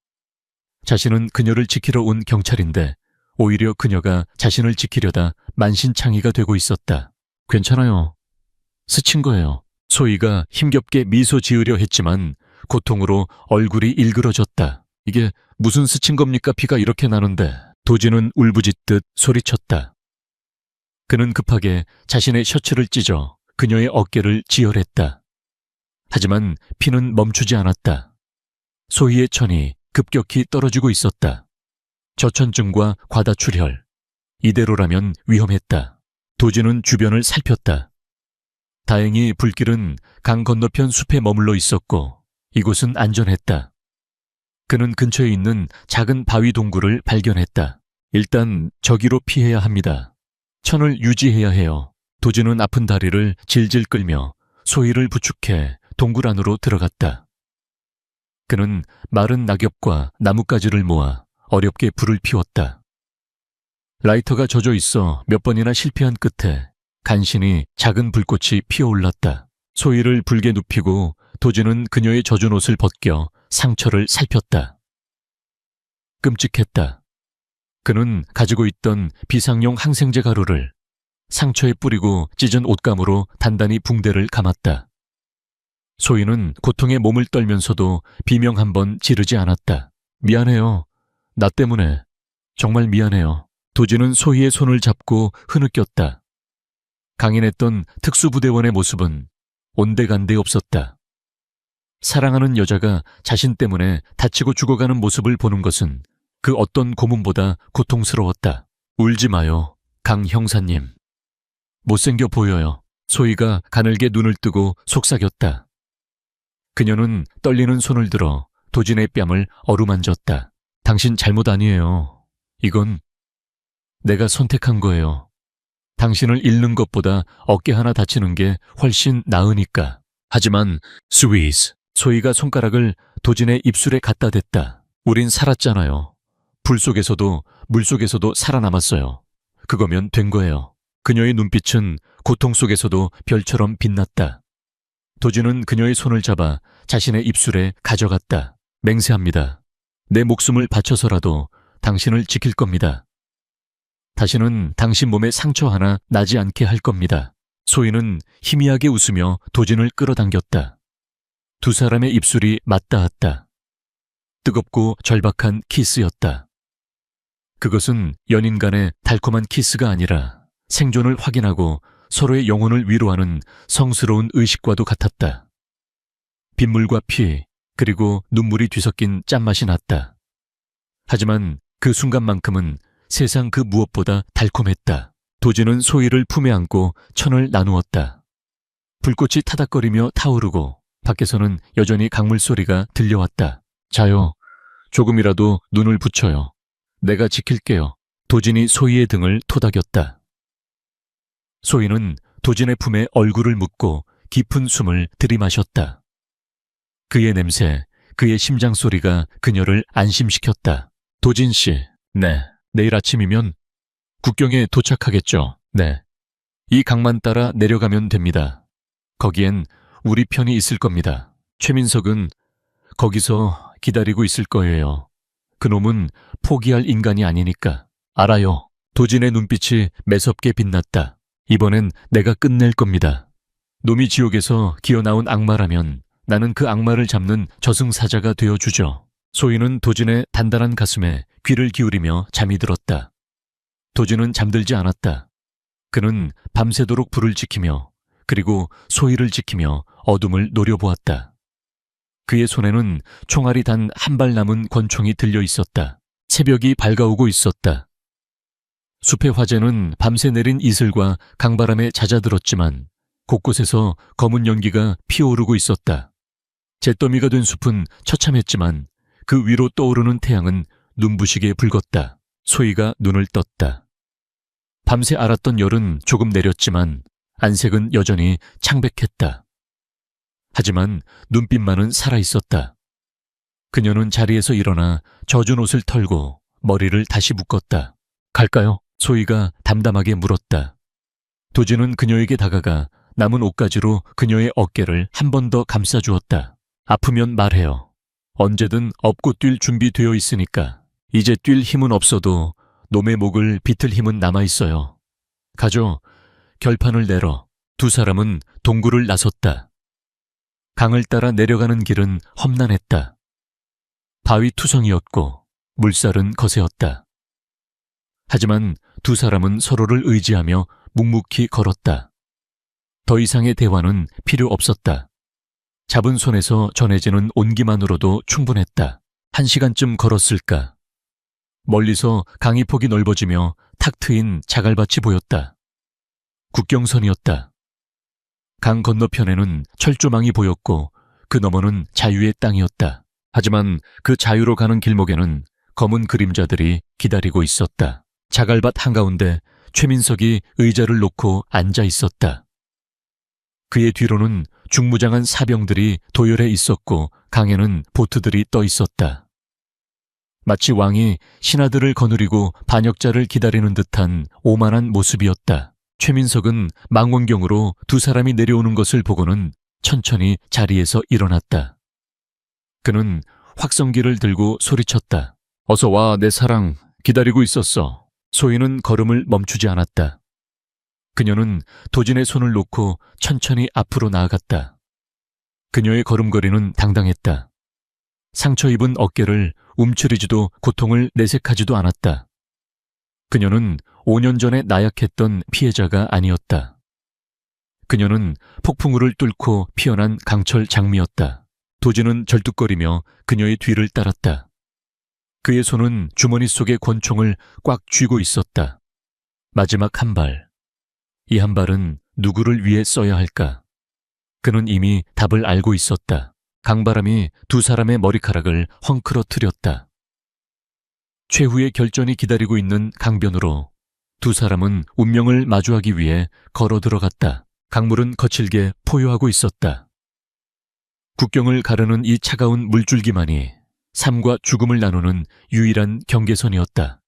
자신은 그녀를 지키러 온 경찰인데 오히려 그녀가 자신을 지키려다 만신창이가 되고 있었다. 괜찮아요. 스친 거예요. 소희가 힘겹게 미소 지으려 했지만 고통으로 얼굴이 일그러졌다. 이게 무슨 스친 겁니까? 피가 이렇게 나는데. 도진은 울부짖듯 소리쳤다. 그는 급하게 자신의 셔츠를 찢어 그녀의 어깨를 지혈했다. 하지만 피는 멈추지 않았다. 소희의 천이 급격히 떨어지고 있었다. 저천증과 과다출혈. 이대로라면 위험했다. 도진은 주변을 살폈다. 다행히 불길은 강 건너편 숲에 머물러 있었고 이곳은 안전했다. 그는 근처에 있는 작은 바위 동굴을 발견했다. 일단 저기로 피해야 합니다. 천을 유지해야 해요. 도진은 아픈 다리를 질질 끌며 소희를 부축해 동굴 안으로 들어갔다. 그는 마른 낙엽과 나뭇가지를 모아 어렵게 불을 피웠다. 라이터가 젖어 있어 몇 번이나 실패한 끝에 간신히 작은 불꽃이 피어올랐다. 소희를 불게 눕히고 도진은 그녀의 젖은 옷을 벗겨 상처를 살폈다. 끔찍했다. 그는 가지고 있던 비상용 항생제 가루를 상처에 뿌리고 찢은 옷감으로 단단히 붕대를 감았다. 소희는 고통에 몸을 떨면서도 비명 한 번 지르지 않았다. 미안해요. 나 때문에. 정말 미안해요. 도진은 소희의 손을 잡고 흐느꼈다. 강인했던 특수부대원의 모습은 온데간데 없었다. 사랑하는 여자가 자신 때문에 다치고 죽어가는 모습을 보는 것은 그 어떤 고문보다 고통스러웠다. 울지 마요, 강 형사님. 못생겨 보여요. 소희가 가늘게 눈을 뜨고 속삭였다. 그녀는 떨리는 손을 들어 도진의 뺨을 어루만졌다. 당신 잘못 아니에요. 이건 내가 선택한 거예요. 당신을 잃는 것보다 어깨 하나 다치는 게 훨씬 나으니까. 하지만 스위스. 소희가 손가락을 도진의 입술에 갖다 댔다. 우린 살았잖아요. 불 속에서도 물 속에서도 살아남았어요. 그거면 된 거예요. 그녀의 눈빛은 고통 속에서도 별처럼 빛났다. 도진은 그녀의 손을 잡아 자신의 입술에 가져갔다. 맹세합니다. 내 목숨을 바쳐서라도 당신을 지킬 겁니다. 다시는 당신 몸에 상처 하나 나지 않게 할 겁니다. 소희는 희미하게 웃으며 도진을 끌어당겼다. 두 사람의 입술이 맞닿았다. 뜨겁고 절박한 키스였다. 그것은 연인 간의 달콤한 키스가 아니라 생존을 확인하고 서로의 영혼을 위로하는 성스러운 의식과도 같았다. 빗물과 피, 그리고 눈물이 뒤섞인 짠맛이 났다. 하지만 그 순간만큼은 세상 그 무엇보다 달콤했다. 도진은 소희를 품에 안고 천을 나누었다. 불꽃이 타닥거리며 타오르고 밖에서는 여전히 강물 소리가 들려왔다. 자요. 조금이라도 눈을 붙여요. 내가 지킬게요. 도진이 소희의 등을 토닥였다. 소희는 도진의 품에 얼굴을 묻고 깊은 숨을 들이마셨다. 그의 냄새, 그의 심장 소리가 그녀를 안심시켰다. 도진 씨, 네. 내일 아침이면 국경에 도착하겠죠. 네. 이 강만 따라 내려가면 됩니다. 거기엔 우리 편이 있을 겁니다. 최민석은 거기서 기다리고 있을 거예요. 그놈은 포기할 인간이 아니니까. 알아요. 도진의 눈빛이 매섭게 빛났다. 이번엔 내가 끝낼 겁니다. 놈이 지옥에서 기어나온 악마라면 나는 그 악마를 잡는 저승사자가 되어주죠. 소희는 도진의 단단한 가슴에 귀를 기울이며 잠이 들었다. 도진은 잠들지 않았다. 그는 밤새도록 불을 지키며 그리고 소희를 지키며 어둠을 노려보았다. 그의 손에는 총알이 단 한 발 남은 권총이 들려 있었다. 새벽이 밝아오고 있었다. 숲의 화재는 밤새 내린 이슬과 강바람에 잦아들었지만 곳곳에서 검은 연기가 피어오르고 있었다. 잿더미가 된 숲은 처참했지만 그 위로 떠오르는 태양은 눈부시게 붉었다. 소희가 눈을 떴다. 밤새 앓았던 열은 조금 내렸지만 안색은 여전히 창백했다. 하지만 눈빛만은 살아있었다. 그녀는 자리에서 일어나 젖은 옷을 털고 머리를 다시 묶었다. 갈까요? 소희가 담담하게 물었다. 도진은 그녀에게 다가가 남은 옷가지로 그녀의 어깨를 한 번 더 감싸주었다. 아프면 말해요. 언제든 업고 뛸 준비되어 있으니까. 이제 뛸 힘은 없어도 놈의 목을 비틀 힘은 남아있어요. 가죠. 결판을 내러 두 사람은 동굴을 나섰다. 강을 따라 내려가는 길은 험난했다. 바위 투성이었고 물살은 거세었다. 하지만 두 사람은 서로를 의지하며 묵묵히 걸었다. 더 이상의 대화는 필요 없었다. 잡은 손에서 전해지는 온기만으로도 충분했다. 1시간쯤 걸었을까. 멀리서 강이 폭이 넓어지며 탁 트인 자갈밭이 보였다. 국경선이었다. 강 건너편에는 철조망이 보였고 그 너머는 자유의 땅이었다. 하지만 그 자유로 가는 길목에는 검은 그림자들이 기다리고 있었다. 자갈밭 한가운데 최민석이 의자를 놓고 앉아 있었다. 그의 뒤로는 중무장한 사병들이 도열해 있었고 강에는 보트들이 떠 있었다. 마치 왕이 신하들을 거느리고 반역자를 기다리는 듯한 오만한 모습이었다. 최민석은 망원경으로 두 사람이 내려오는 것을 보고는 천천히 자리에서 일어났다. 그는 확성기를 들고 소리쳤다. 어서 와, 내 사랑. 기다리고 있었어. 소희는 걸음을 멈추지 않았다. 그녀는 도진의 손을 놓고 천천히 앞으로 나아갔다. 그녀의 걸음걸이는 당당했다. 상처 입은 어깨를 움츠리지도 고통을 내색하지도 않았다. 그녀는 5년 전에 나약했던 피해자가 아니었다. 그녀는 폭풍우를 뚫고 피어난 강철 장미였다. 도진은 절뚝거리며 그녀의 뒤를 따랐다. 그의 손은 주머니 속의 권총을 꽉 쥐고 있었다. 마지막 한 발. 이 한 발은 누구를 위해 써야 할까? 그는 이미 답을 알고 있었다. 강바람이 두 사람의 머리카락을 헝클어뜨렸다. 최후의 결전이 기다리고 있는 강변으로 두 사람은 운명을 마주하기 위해 걸어 들어갔다. 강물은 거칠게 포효하고 있었다. 국경을 가르는 이 차가운 물줄기만이 삶과 죽음을 나누는 유일한 경계선이었다.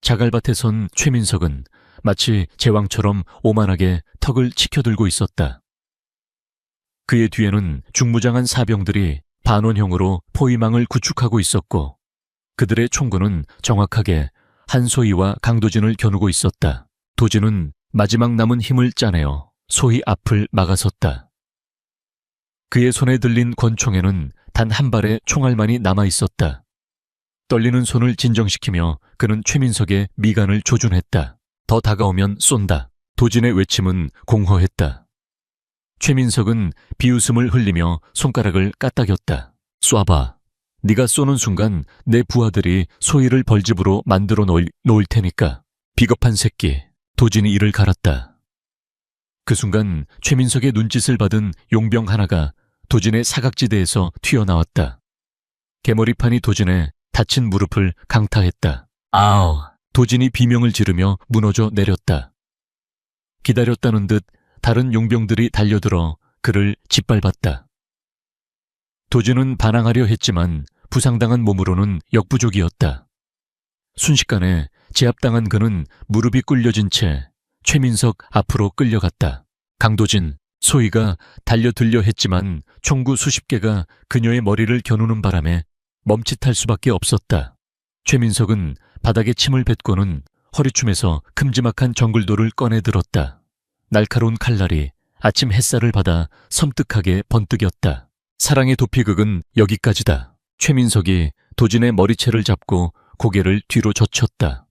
자갈밭에 선 최민석은 마치 제왕처럼 오만하게 턱을 치켜들고 있었다. 그의 뒤에는 중무장한 사병들이 반원형으로 포위망을 구축하고 있었고 그들의 총구는 정확하게 한소희와 강도진을 겨누고 있었다. 도진은 마지막 남은 힘을 짜내어 소희 앞을 막아섰다. 그의 손에 들린 권총에는 단 한 발의 총알만이 남아있었다. 떨리는 손을 진정시키며 그는 최민석의 미간을 조준했다. 더 다가오면 쏜다. 도진의 외침은 공허했다. 최민석은 비웃음을 흘리며 손가락을 까딱였다. 쏴봐. 네가 쏘는 순간 내 부하들이 소희를 벌집으로 만들어 놓을 테니까. 비겁한 새끼. 도진이 이를 갈았다. 그 순간 최민석의 눈짓을 받은 용병 하나가 도진의 사각지대에서 튀어나왔다. 개머리판이 도진의 다친 무릎을 강타했다. 아우! 도진이 비명을 지르며 무너져 내렸다. 기다렸다는 듯 다른 용병들이 달려들어 그를 짓밟았다. 도진은 반항하려 했지만 부상당한 몸으로는 역부족이었다. 순식간에 제압당한 그는 무릎이 꿇려진 채 최민석 앞으로 끌려갔다. 강도진, 소희가 달려들려 했지만 총구 수십 개가 그녀의 머리를 겨누는 바람에 멈칫할 수밖에 없었다. 최민석은 바닥에 침을 뱉고는 허리춤에서 큼지막한 정글도를 꺼내 들었다. 날카로운 칼날이 아침 햇살을 받아 섬뜩하게 번뜩였다. 사랑의 도피극은 여기까지다. 최민석이 도진의 머리채를 잡고 고개를 뒤로 젖혔다.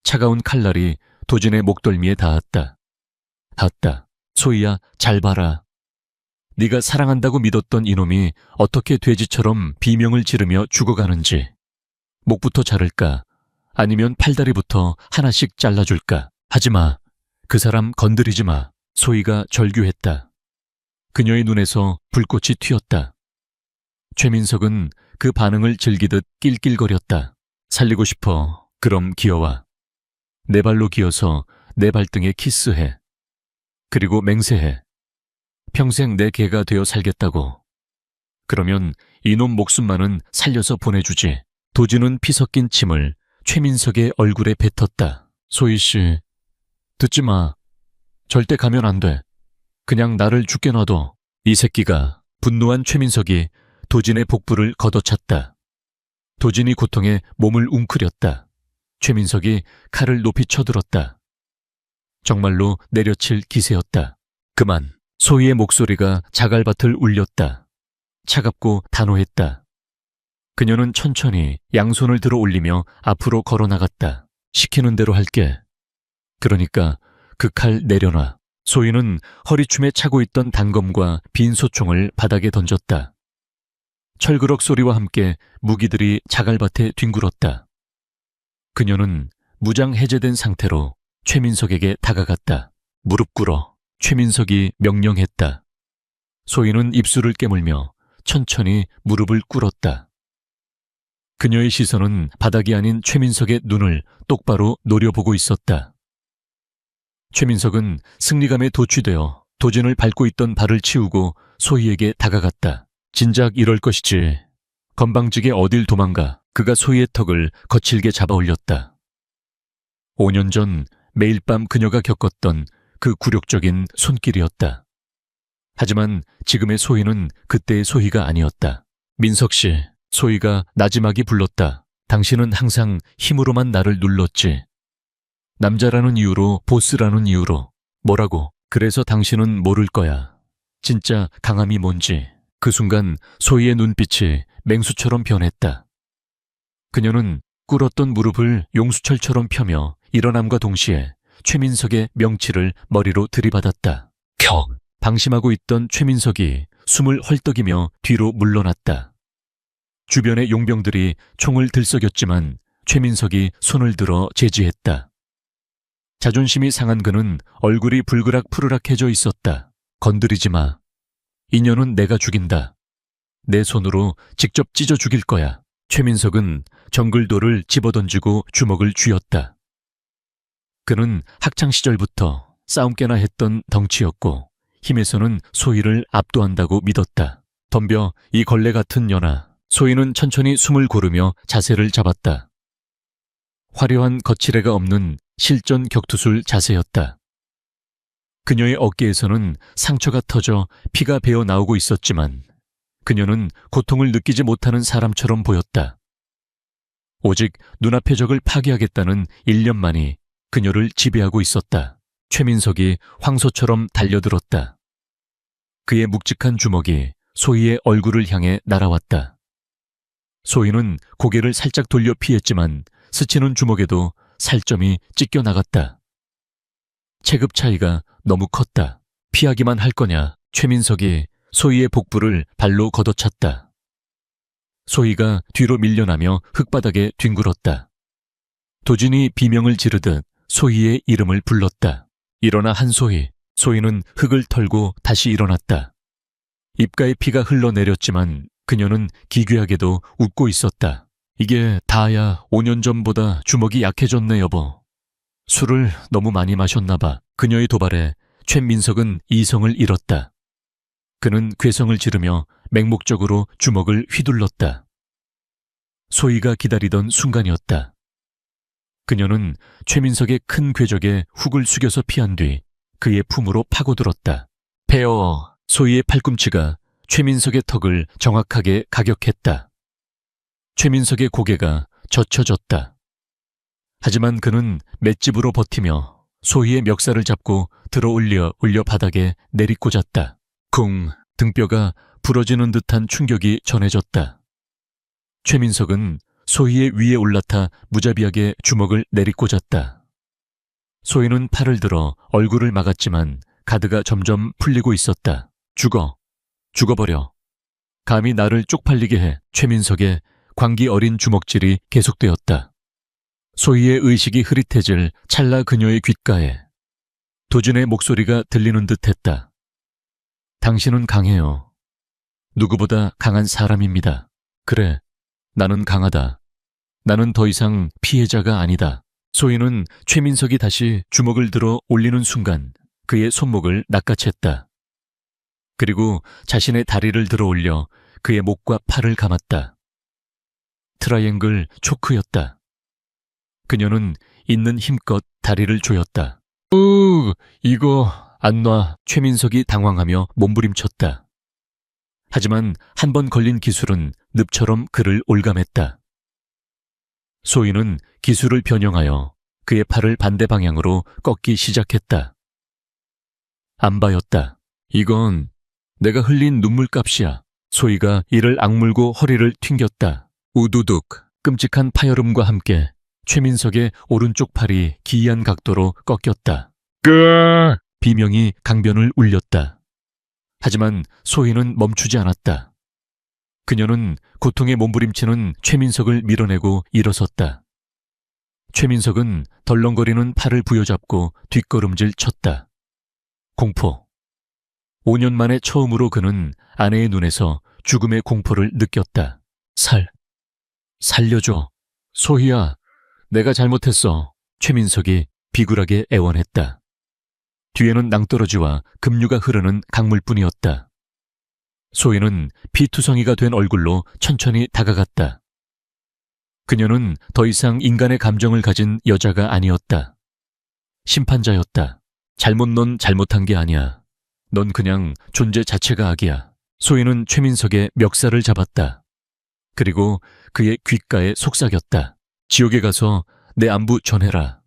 차가운 칼날이 도진의 목덜미에 닿았다. 닿았다. 소희야, 잘 봐라. 네가 사랑한다고 믿었던 이놈이 어떻게 돼지처럼 비명을 지르며 죽어가는지. 목부터 자를까? 아니면 팔다리부터 하나씩 잘라줄까? 하지마. 그 사람 건드리지 마. 소희가 절규했다. 그녀의 눈에서 불꽃이 튀었다. 최민석은 그 반응을 즐기듯 낄낄거렸다. 살리고 싶어. 그럼 기어와. 내 발로 기어서 내 발등에 키스해. 그리고 맹세해. 평생 내 개가 되어 살겠다고. 그러면 이놈 목숨만은 살려서 보내주지. 도진은 피 섞인 침을 최민석의 얼굴에 뱉었다. 소희씨, 듣지 마. 절대 가면 안 돼. 그냥 나를 죽게 놔둬. 이 새끼가. 분노한 최민석이 도진의 복부를 걷어찼다. 도진이 고통에 몸을 웅크렸다. 최민석이 칼을 높이 쳐들었다. 정말로 내려칠 기세였다. 그만. 소희의 목소리가 자갈밭을 울렸다. 차갑고 단호했다. 그녀는 천천히 양손을 들어 올리며 앞으로 걸어 나갔다. 시키는 대로 할게. 그러니까 그 칼 내려놔. 소희는 허리춤에 차고 있던 단검과 빈 소총을 바닥에 던졌다. 철그럭 소리와 함께 무기들이 자갈밭에 뒹굴었다. 그녀는 무장 해제된 상태로 최민석에게 다가갔다. 무릎 꿇어. 최민석이 명령했다. 소희는 입술을 깨물며 천천히 무릎을 꿇었다. 그녀의 시선은 바닥이 아닌 최민석의 눈을 똑바로 노려보고 있었다. 최민석은 승리감에 도취되어 도진을 밟고 있던 발을 치우고 소희에게 다가갔다. 진작 이럴 것이지. 건방지게 어딜 도망가. 그가 소희의 턱을 거칠게 잡아 올렸다. 5년 전 매일 밤 그녀가 겪었던 그 굴욕적인 손길이었다. 하지만 지금의 소희는 그때의 소희가 아니었다. 민석 씨, 소희가 나지막이 불렀다. 당신은 항상 힘으로만 나를 눌렀지. 남자라는 이유로, 보스라는 이유로. 뭐라고? 그래서 당신은 모를 거야. 진짜 강함이 뭔지. 그 순간 소희의 눈빛이 맹수처럼 변했다. 그녀는 꿇었던 무릎을 용수철처럼 펴며 일어남과 동시에 최민석의 명치를 머리로 들이받았다. 격! 방심하고 있던 최민석이 숨을 헐떡이며 뒤로 물러났다. 주변의 용병들이 총을 들썩였지만 최민석이 손을 들어 제지했다. 자존심이 상한 그는 얼굴이 불그락 푸르락해져 있었다. 건드리지 마. 인연은 내가 죽인다. 내 손으로 직접 찢어 죽일 거야. 최민석은 정글돌을 집어던지고 주먹을 쥐었다. 그는 학창시절부터 싸움깨나 했던 덩치였고 힘에서는 소희를 압도한다고 믿었다. 덤벼 이 걸레 같은 년아. 소희는 천천히 숨을 고르며 자세를 잡았다. 화려한 거칠애가 없는 실전 격투술 자세였다. 그녀의 어깨에서는 상처가 터져 피가 배어 나오고 있었지만 그녀는 고통을 느끼지 못하는 사람처럼 보였다. 오직 눈앞의 적을 파괴하겠다는 일념만이 그녀를 지배하고 있었다. 최민석이 황소처럼 달려들었다. 그의 묵직한 주먹이 소희의 얼굴을 향해 날아왔다. 소희는 고개를 살짝 돌려 피했지만 스치는 주먹에도 살점이 찢겨 나갔다. 체급 차이가 너무 컸다. 피하기만 할 거냐. 최민석이 소희의 복부를 발로 걷어찼다. 소희가 뒤로 밀려나며 흙바닥에 뒹굴었다. 도진이 비명을 지르듯 소희의 이름을 불렀다. 일어나 한소희. 소희는 흙을 털고 다시 일어났다. 입가에 피가 흘러내렸지만 그녀는 기괴하게도 웃고 있었다. 이게 다야 5년 전보다 주먹이 약해졌네 여보. 술을 너무 많이 마셨나 봐. 그녀의 도발에 최민석은 이성을 잃었다. 그는 괴성을 지르며 맹목적으로 주먹을 휘둘렀다. 소희가 기다리던 순간이었다. 그녀는 최민석의 큰 궤적에 훅을 숙여서 피한 뒤 그의 품으로 파고들었다. 베어. 소희의 팔꿈치가 최민석의 턱을 정확하게 가격했다. 최민석의 고개가 젖혀졌다. 하지만 그는 맷집으로 버티며 소희의 멱살을 잡고 들어 올려 바닥에 내리꽂았다. 쿵! 등뼈가 부러지는 듯한 충격이 전해졌다. 최민석은 소희의 위에 올라타 무자비하게 주먹을 내리꽂았다. 소희는 팔을 들어 얼굴을 막았지만 가드가 점점 풀리고 있었다. 죽어버려. 감히 나를 쪽팔리게 해. 최민석의 광기 어린 주먹질이 계속되었다. 소희의 의식이 흐릿해질 찰나 그녀의 귓가에 도진의 목소리가 들리는 듯했다. 당신은 강해요. 누구보다 강한 사람입니다. 그래, 나는 강하다. 나는 더 이상 피해자가 아니다. 소희는 최민석이 다시 주먹을 들어 올리는 순간 그의 손목을 낚아챘다. 그리고 자신의 다리를 들어 올려 그의 목과 팔을 감았다. 트라이앵글 초크였다. 그녀는 있는 힘껏 다리를 조였다. 이거 안 놔. 최민석이 당황하며 몸부림쳤다. 하지만 한 번 걸린 기술은 늪처럼 그를 올감했다. 소희는 기술을 변형하여 그의 팔을 반대 방향으로 꺾기 시작했다. 안바였다. 이건 내가 흘린 눈물값이야. 소희가 이를 악물고 허리를 튕겼다. 우두둑. 끔찍한 파열음과 함께 최민석의 오른쪽 팔이 기이한 각도로 꺾였다. 비명이 강변을 울렸다. 하지만 소희는 멈추지 않았다. 그녀는 고통에 몸부림치는 최민석을 밀어내고 일어섰다. 최민석은 덜렁거리는 팔을 부여잡고 뒷걸음질 쳤다. 공포. 5년 만에 처음으로 그는 아내의 눈에서 죽음의 공포를 느꼈다. 살려줘. 소희야, 내가 잘못했어. 최민석이 비굴하게 애원했다. 뒤에는 낭떠러지와 급류가 흐르는 강물뿐이었다. 소희는 피투성이가 된 얼굴로 천천히 다가갔다. 그녀는 더 이상 인간의 감정을 가진 여자가 아니었다. 심판자였다. 넌 잘못한 게 아니야. 넌 그냥 존재 자체가 악이야. 소희는 최민석의 멱살을 잡았다. 그리고 그의 귓가에 속삭였다. 지옥에 가서 내 안부 전해라.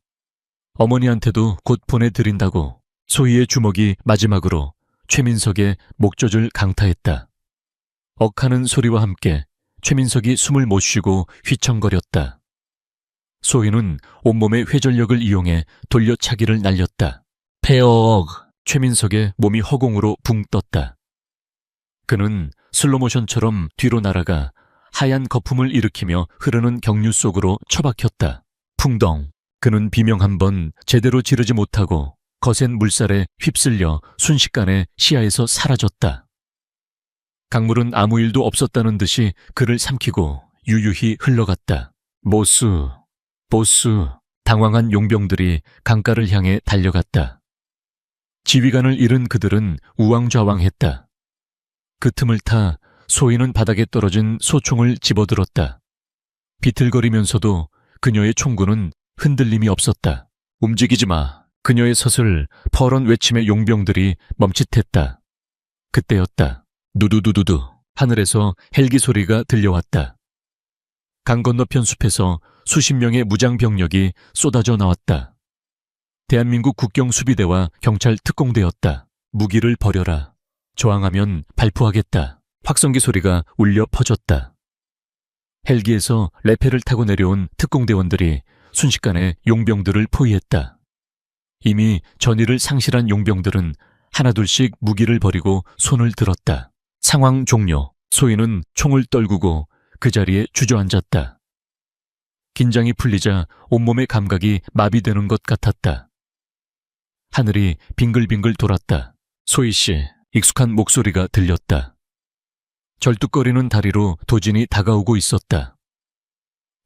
어머니한테도 곧 보내드린다고. 소희의 주먹이 마지막으로 최민석의 목젖을 강타했다. 억하는 소리와 함께 최민석이 숨을 못 쉬고 휘청거렸다. 소희는 온몸의 회전력을 이용해 돌려차기를 날렸다. 폐억! 최민석의 몸이 허공으로 붕 떴다. 그는 슬로모션처럼 뒤로 날아가 하얀 거품을 일으키며 흐르는 경류 속으로 처박혔다. 풍덩! 그는 비명 한 번 제대로 지르지 못하고 거센 물살에 휩쓸려 순식간에 시야에서 사라졌다. 강물은 아무 일도 없었다는 듯이 그를 삼키고 유유히 흘러갔다. 보스. 당황한 용병들이 강가를 향해 달려갔다. 지휘관을 잃은 그들은 우왕좌왕했다. 그 틈을 타 소희는 바닥에 떨어진 소총을 집어들었다. 비틀거리면서도 그녀의 총구는 흔들림이 없었다. 움직이지 마. 그녀의 섯을 퍼런 외침의 용병들이 멈칫했다. 그때였다. 누두두두두. 하늘에서 헬기 소리가 들려왔다. 강 건너편 숲에서 수십 명의 무장병력이 쏟아져 나왔다. 대한민국 국경수비대와 경찰 특공대였다. 무기를 버려라. 저항하면 발포하겠다. 확성기 소리가 울려 퍼졌다. 헬기에서 레페를 타고 내려온 특공대원들이 순식간에 용병들을 포위했다. 이미 전의를 상실한 용병들은 하나둘씩 무기를 버리고 손을 들었다. 상황 종료. 소희는 총을 떨구고 그 자리에 주저앉았다. 긴장이 풀리자 온몸의 감각이 마비되는 것 같았다. 하늘이 빙글빙글 돌았다. 소희 씨, 익숙한 목소리가 들렸다. 절뚝거리는 다리로 도진이 다가오고 있었다.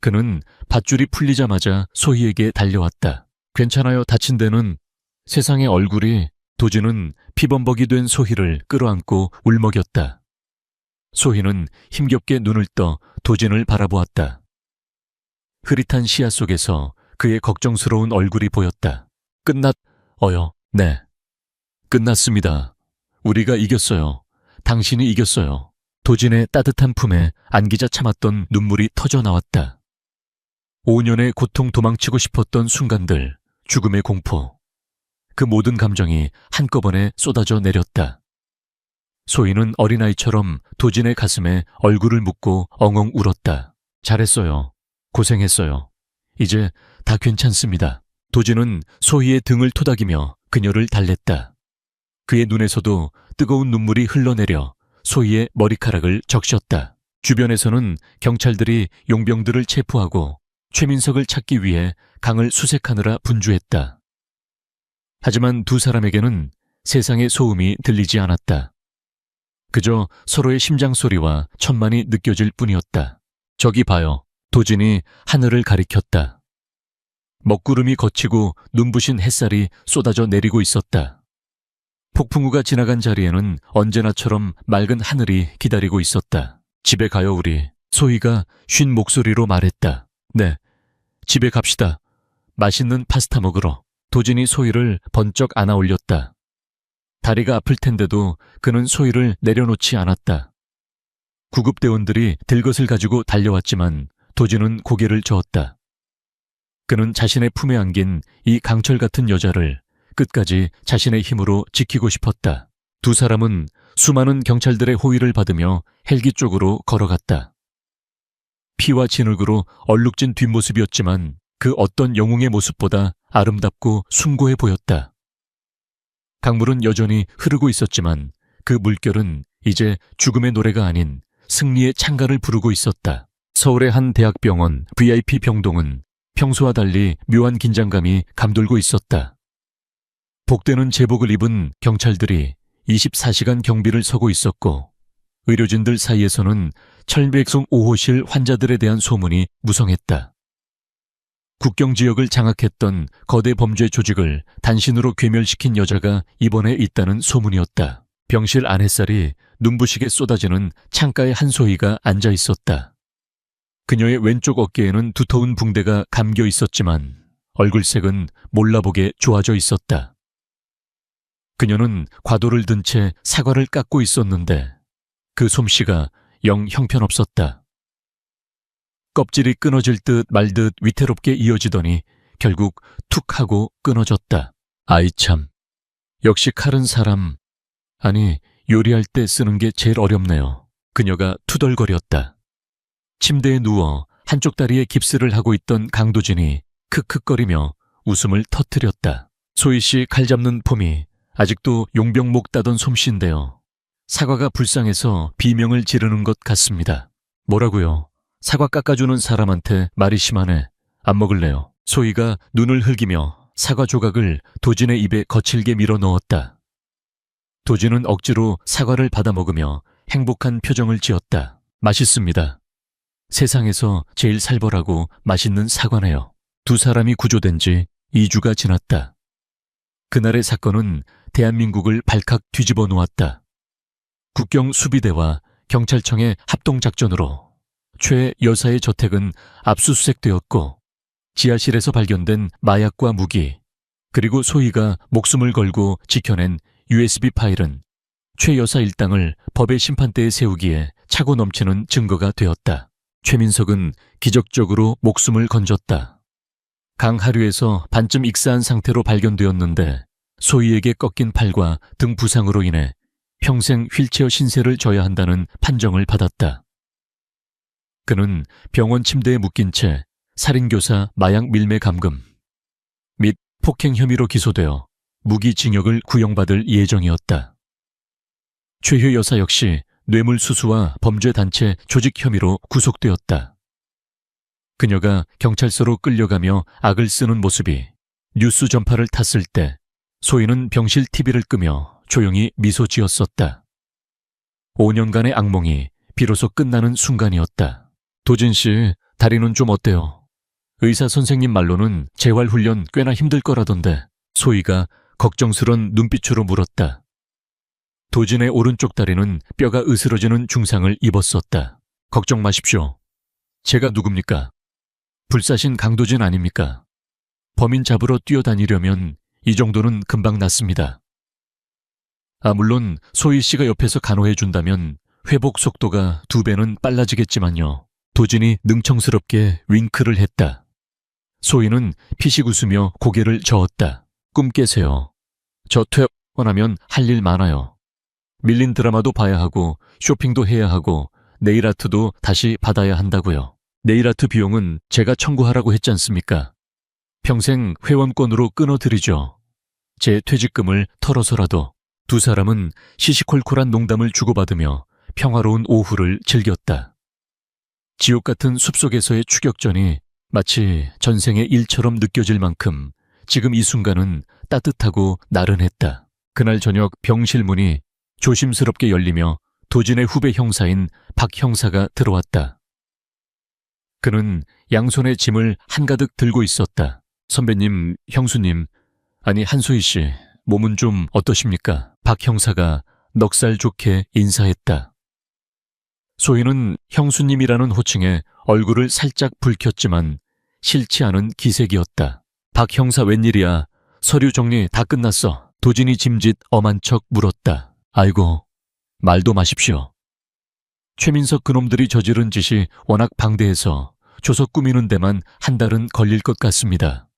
그는 밧줄이 풀리자마자 소희에게 달려왔다. 괜찮아요, 다친 데는. 세상의 얼굴이. 도진은 피범벅이 된 소희를 끌어안고 울먹였다. 소희는 힘겹게 눈을 떠 도진을 바라보았다. 흐릿한 시야 속에서 그의 걱정스러운 얼굴이 보였다. 네. 끝났습니다. 우리가 이겼어요. 당신이 이겼어요. 도진의 따뜻한 품에 안기자 참았던 눈물이 터져 나왔다. 5년의 고통 도망치고 싶었던 순간들, 죽음의 공포. 그 모든 감정이 한꺼번에 쏟아져 내렸다. 소희는 어린아이처럼 도진의 가슴에 얼굴을 묻고 엉엉 울었다. 잘했어요. 고생했어요. 이제 다 괜찮습니다. 도진은 소희의 등을 토닥이며 그녀를 달랬다. 그의 눈에서도 뜨거운 눈물이 흘러내려 소희의 머리카락을 적셨다. 주변에서는 경찰들이 용병들을 체포하고 최민석을 찾기 위해 강을 수색하느라 분주했다. 하지만 두 사람에게는 세상의 소음이 들리지 않았다. 그저 서로의 심장 소리와 천만이 느껴질 뿐이었다. 저기 봐요. 도진이 하늘을 가리켰다. 먹구름이 걷히고 눈부신 햇살이 쏟아져 내리고 있었다. 폭풍우가 지나간 자리에는 언제나처럼 맑은 하늘이 기다리고 있었다. 집에 가요, 우리. 소희가 쉰 목소리로 말했다. 네, 집에 갑시다. 맛있는 파스타 먹으러. 도진이 소희를 번쩍 안아 올렸다. 다리가 아플 텐데도 그는 소희를 내려놓지 않았다. 구급대원들이 들것을 가지고 달려왔지만 도진은 고개를 저었다. 그는 자신의 품에 안긴 이 강철 같은 여자를 끝까지 자신의 힘으로 지키고 싶었다. 두 사람은 수많은 경찰들의 호위를 받으며 헬기 쪽으로 걸어갔다. 피와 진흙으로 얼룩진 뒷모습이었지만 그 어떤 영웅의 모습보다 아름답고 숭고해 보였다. 강물은 여전히 흐르고 있었지만 그 물결은 이제 죽음의 노래가 아닌 승리의 찬가를 부르고 있었다. 서울의 한 대학병원 VIP 병동은 평소와 달리 묘한 긴장감이 감돌고 있었다. 복되는 제복을 입은 경찰들이 24시간 경비를 서고 있었고 의료진들 사이에서는 철백송 5호실 환자들에 대한 소문이 무성했다. 국경지역을 장악했던 거대 범죄 조직을 단신으로 괴멸시킨 여자가 입원해 있다는 소문이었다. 병실 안햇살이 눈부시게 쏟아지는 창가에 한소희가 앉아 있었다. 그녀의 왼쪽 어깨에는 두터운 붕대가 감겨 있었지만 얼굴색은 몰라보게 좋아져 있었다. 그녀는 과도를 든 채 사과를 깎고 있었는데 그 솜씨가 영 형편없었다. 껍질이 끊어질 듯 말 듯 위태롭게 이어지더니 결국 툭 하고 끊어졌다. 아이 참, 역시 칼은 사람, 아니 요리할 때 쓰는 게 제일 어렵네요. 그녀가 투덜거렸다. 침대에 누워 한쪽 다리에 깁스를 하고 있던 강도진이 크크거리며 웃음을 터뜨렸다. 소희 씨 칼 잡는 폼이 아직도 용병목 따던 솜씨인데요. 사과가 불쌍해서 비명을 지르는 것 같습니다. 뭐라고요? 사과 깎아주는 사람한테 말이 심하네. 안 먹을래요. 소희가 눈을 흘기며 사과 조각을 도진의 입에 거칠게 밀어 넣었다. 도진은 억지로 사과를 받아 먹으며 행복한 표정을 지었다. 맛있습니다. 세상에서 제일 살벌하고 맛있는 사과네요. 두 사람이 구조된 지 2주가 지났다. 그날의 사건은 대한민국을 발칵 뒤집어 놓았다. 국경 수비대와 경찰청의 합동작전으로 최 여사의 저택은 압수수색되었고 지하실에서 발견된 마약과 무기 그리고 소희가 목숨을 걸고 지켜낸 USB 파일은 최 여사 일당을 법의 심판대에 세우기에 차고 넘치는 증거가 되었다. 최민석은 기적적으로 목숨을 건졌다. 강 하류에서 반쯤 익사한 상태로 발견되었는데 소희에게 꺾인 팔과 등 부상으로 인해 평생 휠체어 신세를 져야 한다는 판정을 받았다. 그는 병원 침대에 묶인 채 살인교사 마약 밀매 감금 및 폭행 혐의로 기소되어 무기징역을 구형받을 예정이었다. 최효 여사 역시 뇌물수수와 범죄단체 조직 혐의로 구속되었다. 그녀가 경찰서로 끌려가며 악을 쓰는 모습이 뉴스 전파를 탔을 때 소희는 병실 TV를 끄며 조용히 미소 지었었다. 5년간의 악몽이 비로소 끝나는 순간이었다. 도진 씨, 다리는 좀 어때요? 의사 선생님 말로는 재활훈련 꽤나 힘들 거라던데. 소희가 걱정스런 눈빛으로 물었다. 도진의 오른쪽 다리는 뼈가 으스러지는 중상을 입었었다. 걱정 마십시오. 제가 누굽니까? 불사신 강도진 아닙니까? 범인 잡으러 뛰어다니려면 이 정도는 금방 낫습니다. 물론 소희 씨가 옆에서 간호해준다면 회복 속도가 2배는 빨라지겠지만요. 도진이 능청스럽게 윙크를 했다. 소희는 피식 웃으며 고개를 저었다. 꿈 깨세요. 저 퇴원하면 할 일 많아요. 밀린 드라마도 봐야 하고 쇼핑도 해야 하고 네일아트도 다시 받아야 한다고요. 네일아트 비용은 제가 청구하라고 했지 않습니까? 평생 회원권으로 끊어드리죠. 제 퇴직금을 털어서라도. 두 사람은 시시콜콜한 농담을 주고받으며 평화로운 오후를 즐겼다. 지옥 같은 숲속에서의 추격전이 마치 전생의 일처럼 느껴질 만큼 지금 이 순간은 따뜻하고 나른했다. 그날 저녁 병실 문이 조심스럽게 열리며 도진의 후배 형사인 박 형사가 들어왔다. 그는 양손에 짐을 한가득 들고 있었다. 선배님, 형수님, 아니 한소희 씨, 몸은 좀 어떠십니까? 박 형사가 넉살 좋게 인사했다. 소희는 형수님이라는 호칭에 얼굴을 살짝 붉혔지만 싫지 않은 기색이었다. 박 형사 웬일이야? 서류 정리 다 끝났어. 도진이 짐짓 엄한 척 물었다. 아이고, 말도 마십시오. 최민석 그놈들이 저지른 짓이 워낙 방대해서 조서 꾸미는 데만 한 달은 걸릴 것 같습니다.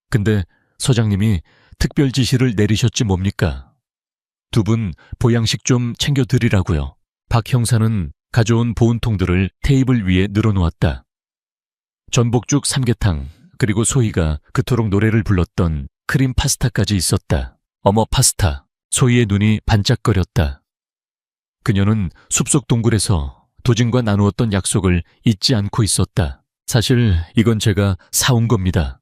근데 서장님이 특별 지시를 내리셨지 뭡니까? 두 분 보양식 좀 챙겨드리라고요. 박 형사는 가져온 보온통들을 테이블 위에 늘어놓았다. 전복죽 삼계탕, 그리고 소희가 그토록 노래를 불렀던 크림 파스타까지 있었다. 어머 파스타. 소희의 눈이 반짝거렸다. 그녀는 숲속 동굴에서 도진과 나누었던 약속을 잊지 않고 있었다. 사실 이건 제가 사온 겁니다.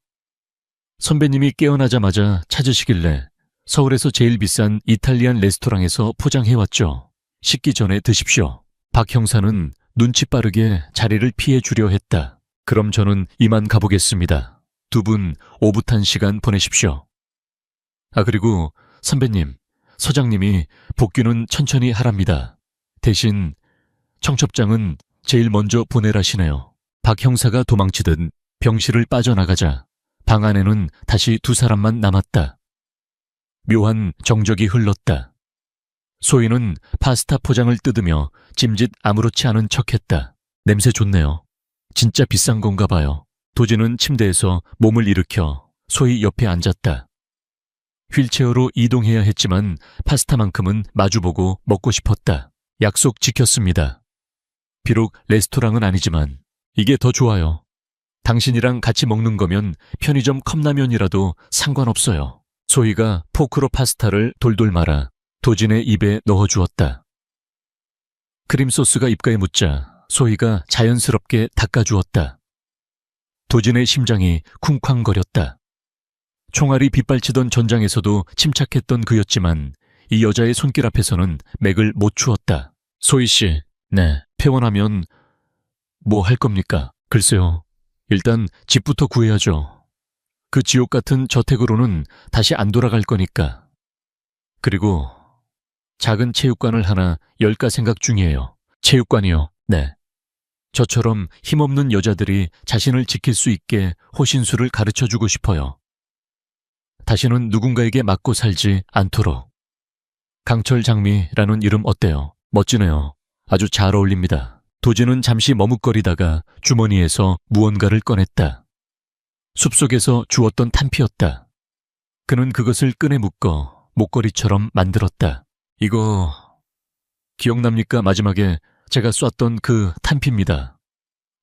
선배님이 깨어나자마자 찾으시길래 서울에서 제일 비싼 이탈리안 레스토랑에서 포장해왔죠. 식기 전에 드십시오. 박 형사는 눈치 빠르게 자리를 피해 주려 했다. 그럼 저는 이만 가보겠습니다. 두 분 오붓한 시간 보내십시오. 아, 그리고 선배님, 서장님이 복귀는 천천히 하랍니다. 대신 청첩장은 제일 먼저 보내라시네요. 박 형사가 도망치듯 병실을 빠져나가자 방 안에는 다시 두 사람만 남았다. 묘한 정적이 흘렀다. 소희는 파스타 포장을 뜯으며 짐짓 아무렇지 않은 척했다. 냄새 좋네요. 진짜 비싼 건가 봐요. 도진은 침대에서 몸을 일으켜 소희 옆에 앉았다. 휠체어로 이동해야 했지만 파스타만큼은 마주보고 먹고 싶었다. 약속 지켰습니다. 비록 레스토랑은 아니지만 이게 더 좋아요. 당신이랑 같이 먹는 거면 편의점 컵라면이라도 상관없어요. 소희가 포크로 파스타를 돌돌 말아 도진의 입에 넣어주었다. 크림소스가 입가에 묻자 소희가 자연스럽게 닦아주었다. 도진의 심장이 쿵쾅거렸다. 총알이 빗발치던 전장에서도 침착했던 그였지만 이 여자의 손길 앞에서는 맥을 못 추었다. 소희 씨, 네, 퇴원하면 뭐 할 겁니까? 글쎄요. 일단 집부터 구해야죠. 그 지옥 같은 저택으로는 다시 안 돌아갈 거니까. 그리고 작은 체육관을 하나 열까 생각 중이에요. 체육관이요? 네. 저처럼 힘없는 여자들이 자신을 지킬 수 있게 호신술을 가르쳐주고 싶어요. 다시는 누군가에게 맞고 살지 않도록. 강철 장미라는 이름 어때요? 멋지네요. 아주 잘 어울립니다. 도진은 잠시 머뭇거리다가 주머니에서 무언가를 꺼냈다. 숲속에서 주웠던 탄피였다. 그는 그것을 끈에 묶어 목걸이처럼 만들었다. 이거 기억납니까? 마지막에 제가 쐈던 그 탄피입니다.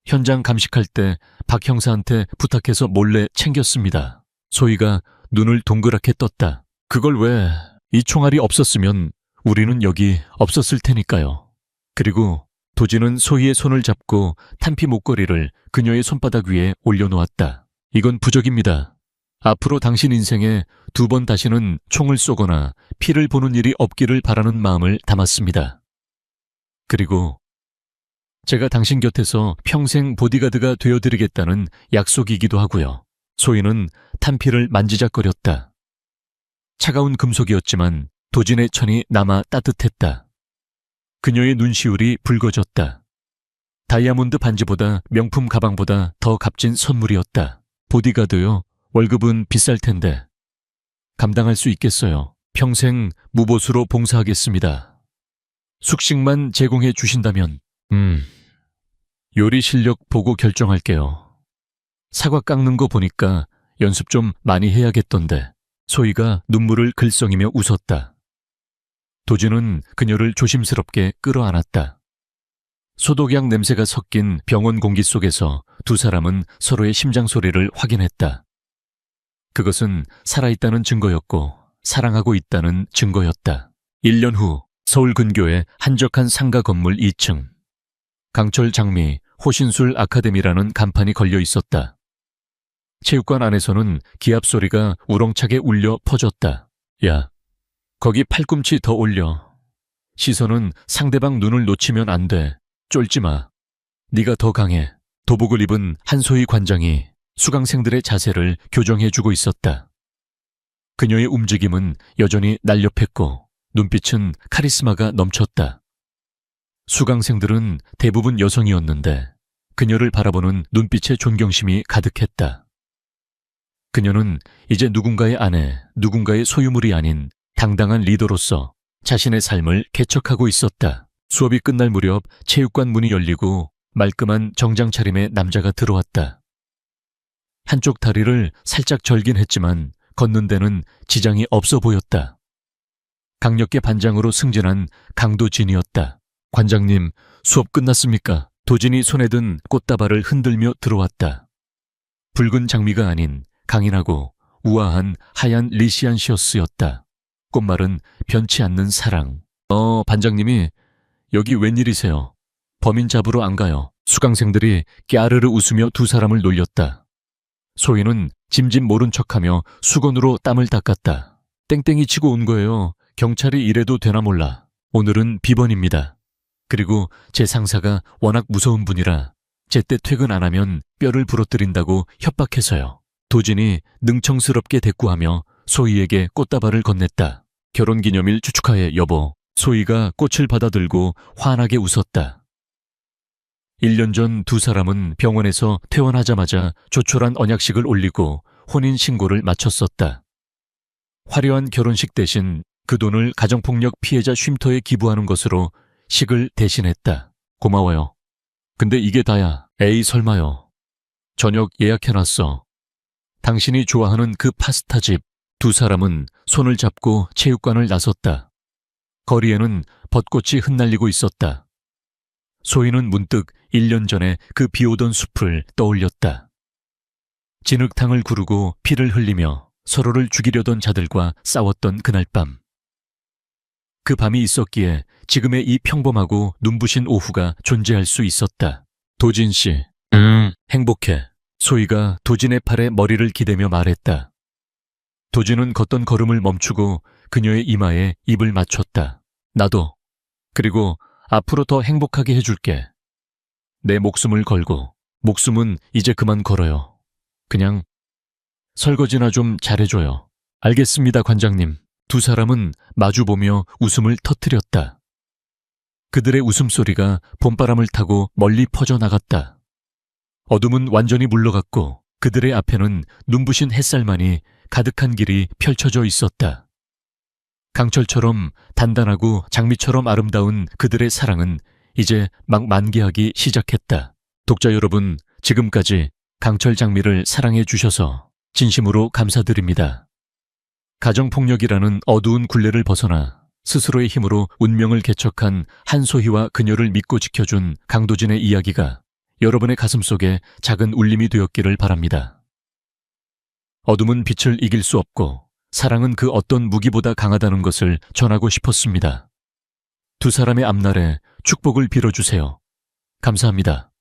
현장 감식할 때 박 형사한테 부탁해서 몰래 챙겼습니다. 소희가 눈을 동그랗게 떴다. 그걸 왜? 이 총알이 없었으면 우리는 여기 없었을 테니까요. 그리고 도진은 소희의 손을 잡고 탄피 목걸이를 그녀의 손바닥 위에 올려놓았다. 이건 부적입니다. 앞으로 당신 인생에 두 번 다시는 총을 쏘거나 피를 보는 일이 없기를 바라는 마음을 담았습니다. 그리고 제가 당신 곁에서 평생 보디가드가 되어드리겠다는 약속이기도 하고요. 소희는 탄피를 만지작거렸다. 차가운 금속이었지만 도진의 천이 남아 따뜻했다. 그녀의 눈시울이 붉어졌다. 다이아몬드 반지보다 명품 가방보다 더 값진 선물이었다. 보디가드요? 월급은 비쌀 텐데. 감당할 수 있겠어요. 평생 무보수로 봉사하겠습니다. 숙식만 제공해 주신다면, 요리 실력 보고 결정할게요. 사과 깎는 거 보니까 연습 좀 많이 해야겠던데. 소희가 눈물을 글썽이며 웃었다. 도진은 그녀를 조심스럽게 끌어안았다. 소독약 냄새가 섞인 병원 공기 속에서 두 사람은 서로의 심장 소리를 확인했다. 그것은 살아있다는 증거였고 사랑하고 있다는 증거였다. 1년 후 서울 근교의 한적한 상가 건물 2층. 강철 장미 호신술 아카데미라는 간판이 걸려 있었다. 체육관 안에서는 기합 소리가 우렁차게 울려 퍼졌다. 야, 거기 팔꿈치 더 올려. 시선은 상대방 눈을 놓치면 안 돼. 쫄지 마. 네가 더 강해. 도복을 입은 한소희 관장이 수강생들의 자세를 교정해주고 있었다. 그녀의 움직임은 여전히 날렵했고 눈빛은 카리스마가 넘쳤다. 수강생들은 대부분 여성이었는데 그녀를 바라보는 눈빛에 존경심이 가득했다. 그녀는 이제 누군가의 아내, 누군가의 소유물이 아닌 당당한 리더로서 자신의 삶을 개척하고 있었다. 수업이 끝날 무렵 체육관 문이 열리고 말끔한 정장 차림의 남자가 들어왔다. 한쪽 다리를 살짝 절긴 했지만 걷는 데는 지장이 없어 보였다. 강력계 반장으로 승진한 강도진이었다. 관장님, 수업 끝났습니까? 도진이 손에 든 꽃다발을 흔들며 들어왔다. 붉은 장미가 아닌 강인하고 우아한 하얀 리시안시어스였다. 꽃말은 변치 않는 사랑. 반장님이 여기 웬일이세요? 범인 잡으러 안 가요. 수강생들이 깨아르르 웃으며 두 사람을 놀렸다. 소희는 짐짓 모른 척하며 수건으로 땀을 닦았다. 땡땡이 치고 온 거예요. 경찰이 이래도 되나 몰라. 오늘은 비번입니다. 그리고 제 상사가 워낙 무서운 분이라 제때 퇴근 안 하면 뼈를 부러뜨린다고 협박해서요. 도진이 능청스럽게 대꾸하며 소희에게 꽃다발을 건넸다. 결혼기념일 축하해 여보. 소희가 꽃을 받아들고 환하게 웃었다. 1년 전 두 사람은 병원에서 퇴원하자마자 조촐한 언약식을 올리고 혼인신고를 마쳤었다. 화려한 결혼식 대신 그 돈을 가정폭력 피해자 쉼터에 기부하는 것으로 식을 대신했다. 고마워요. 근데 이게 다야. 에이 설마요. 저녁 예약해놨어. 당신이 좋아하는 그 파스타집. 두 사람은 손을 잡고 체육관을 나섰다. 거리에는 벚꽃이 흩날리고 있었다. 소희는 문득 1년 전에 그 비오던 숲을 떠올렸다. 진흙탕을 구르고 피를 흘리며 서로를 죽이려던 자들과 싸웠던 그날 밤. 그 밤이 있었기에 지금의 이 평범하고 눈부신 오후가 존재할 수 있었다. 도진 씨, 행복해. 소희가 도진의 팔에 머리를 기대며 말했다. 도진은 걷던 걸음을 멈추고 그녀의 이마에 입을 맞췄다. 나도. 그리고 앞으로 더 행복하게 해줄게. 내 목숨을 걸고. 목숨은 이제 그만 걸어요. 그냥 설거지나 좀 잘해줘요. 알겠습니다, 관장님. 두 사람은 마주보며 웃음을 터뜨렸다. 그들의 웃음소리가 봄바람을 타고 멀리 퍼져나갔다. 어둠은 완전히 물러갔고 그들의 앞에는 눈부신 햇살만이 가득한 길이 펼쳐져 있었다. 강철처럼 단단하고 장미처럼 아름다운 그들의 사랑은 이제 막 만개하기 시작했다. 독자 여러분, 지금까지 강철 장미를 사랑해 주셔서 진심으로 감사드립니다. 가정폭력이라는 어두운 굴레를 벗어나 스스로의 힘으로 운명을 개척한 한소희와 그녀를 믿고 지켜준 강도진의 이야기가 여러분의 가슴속에 작은 울림이 되었기를 바랍니다. 어둠은 빛을 이길 수 없고 사랑은 그 어떤 무기보다 강하다는 것을 전하고 싶었습니다. 두 사람의 앞날에 축복을 빌어주세요. 감사합니다.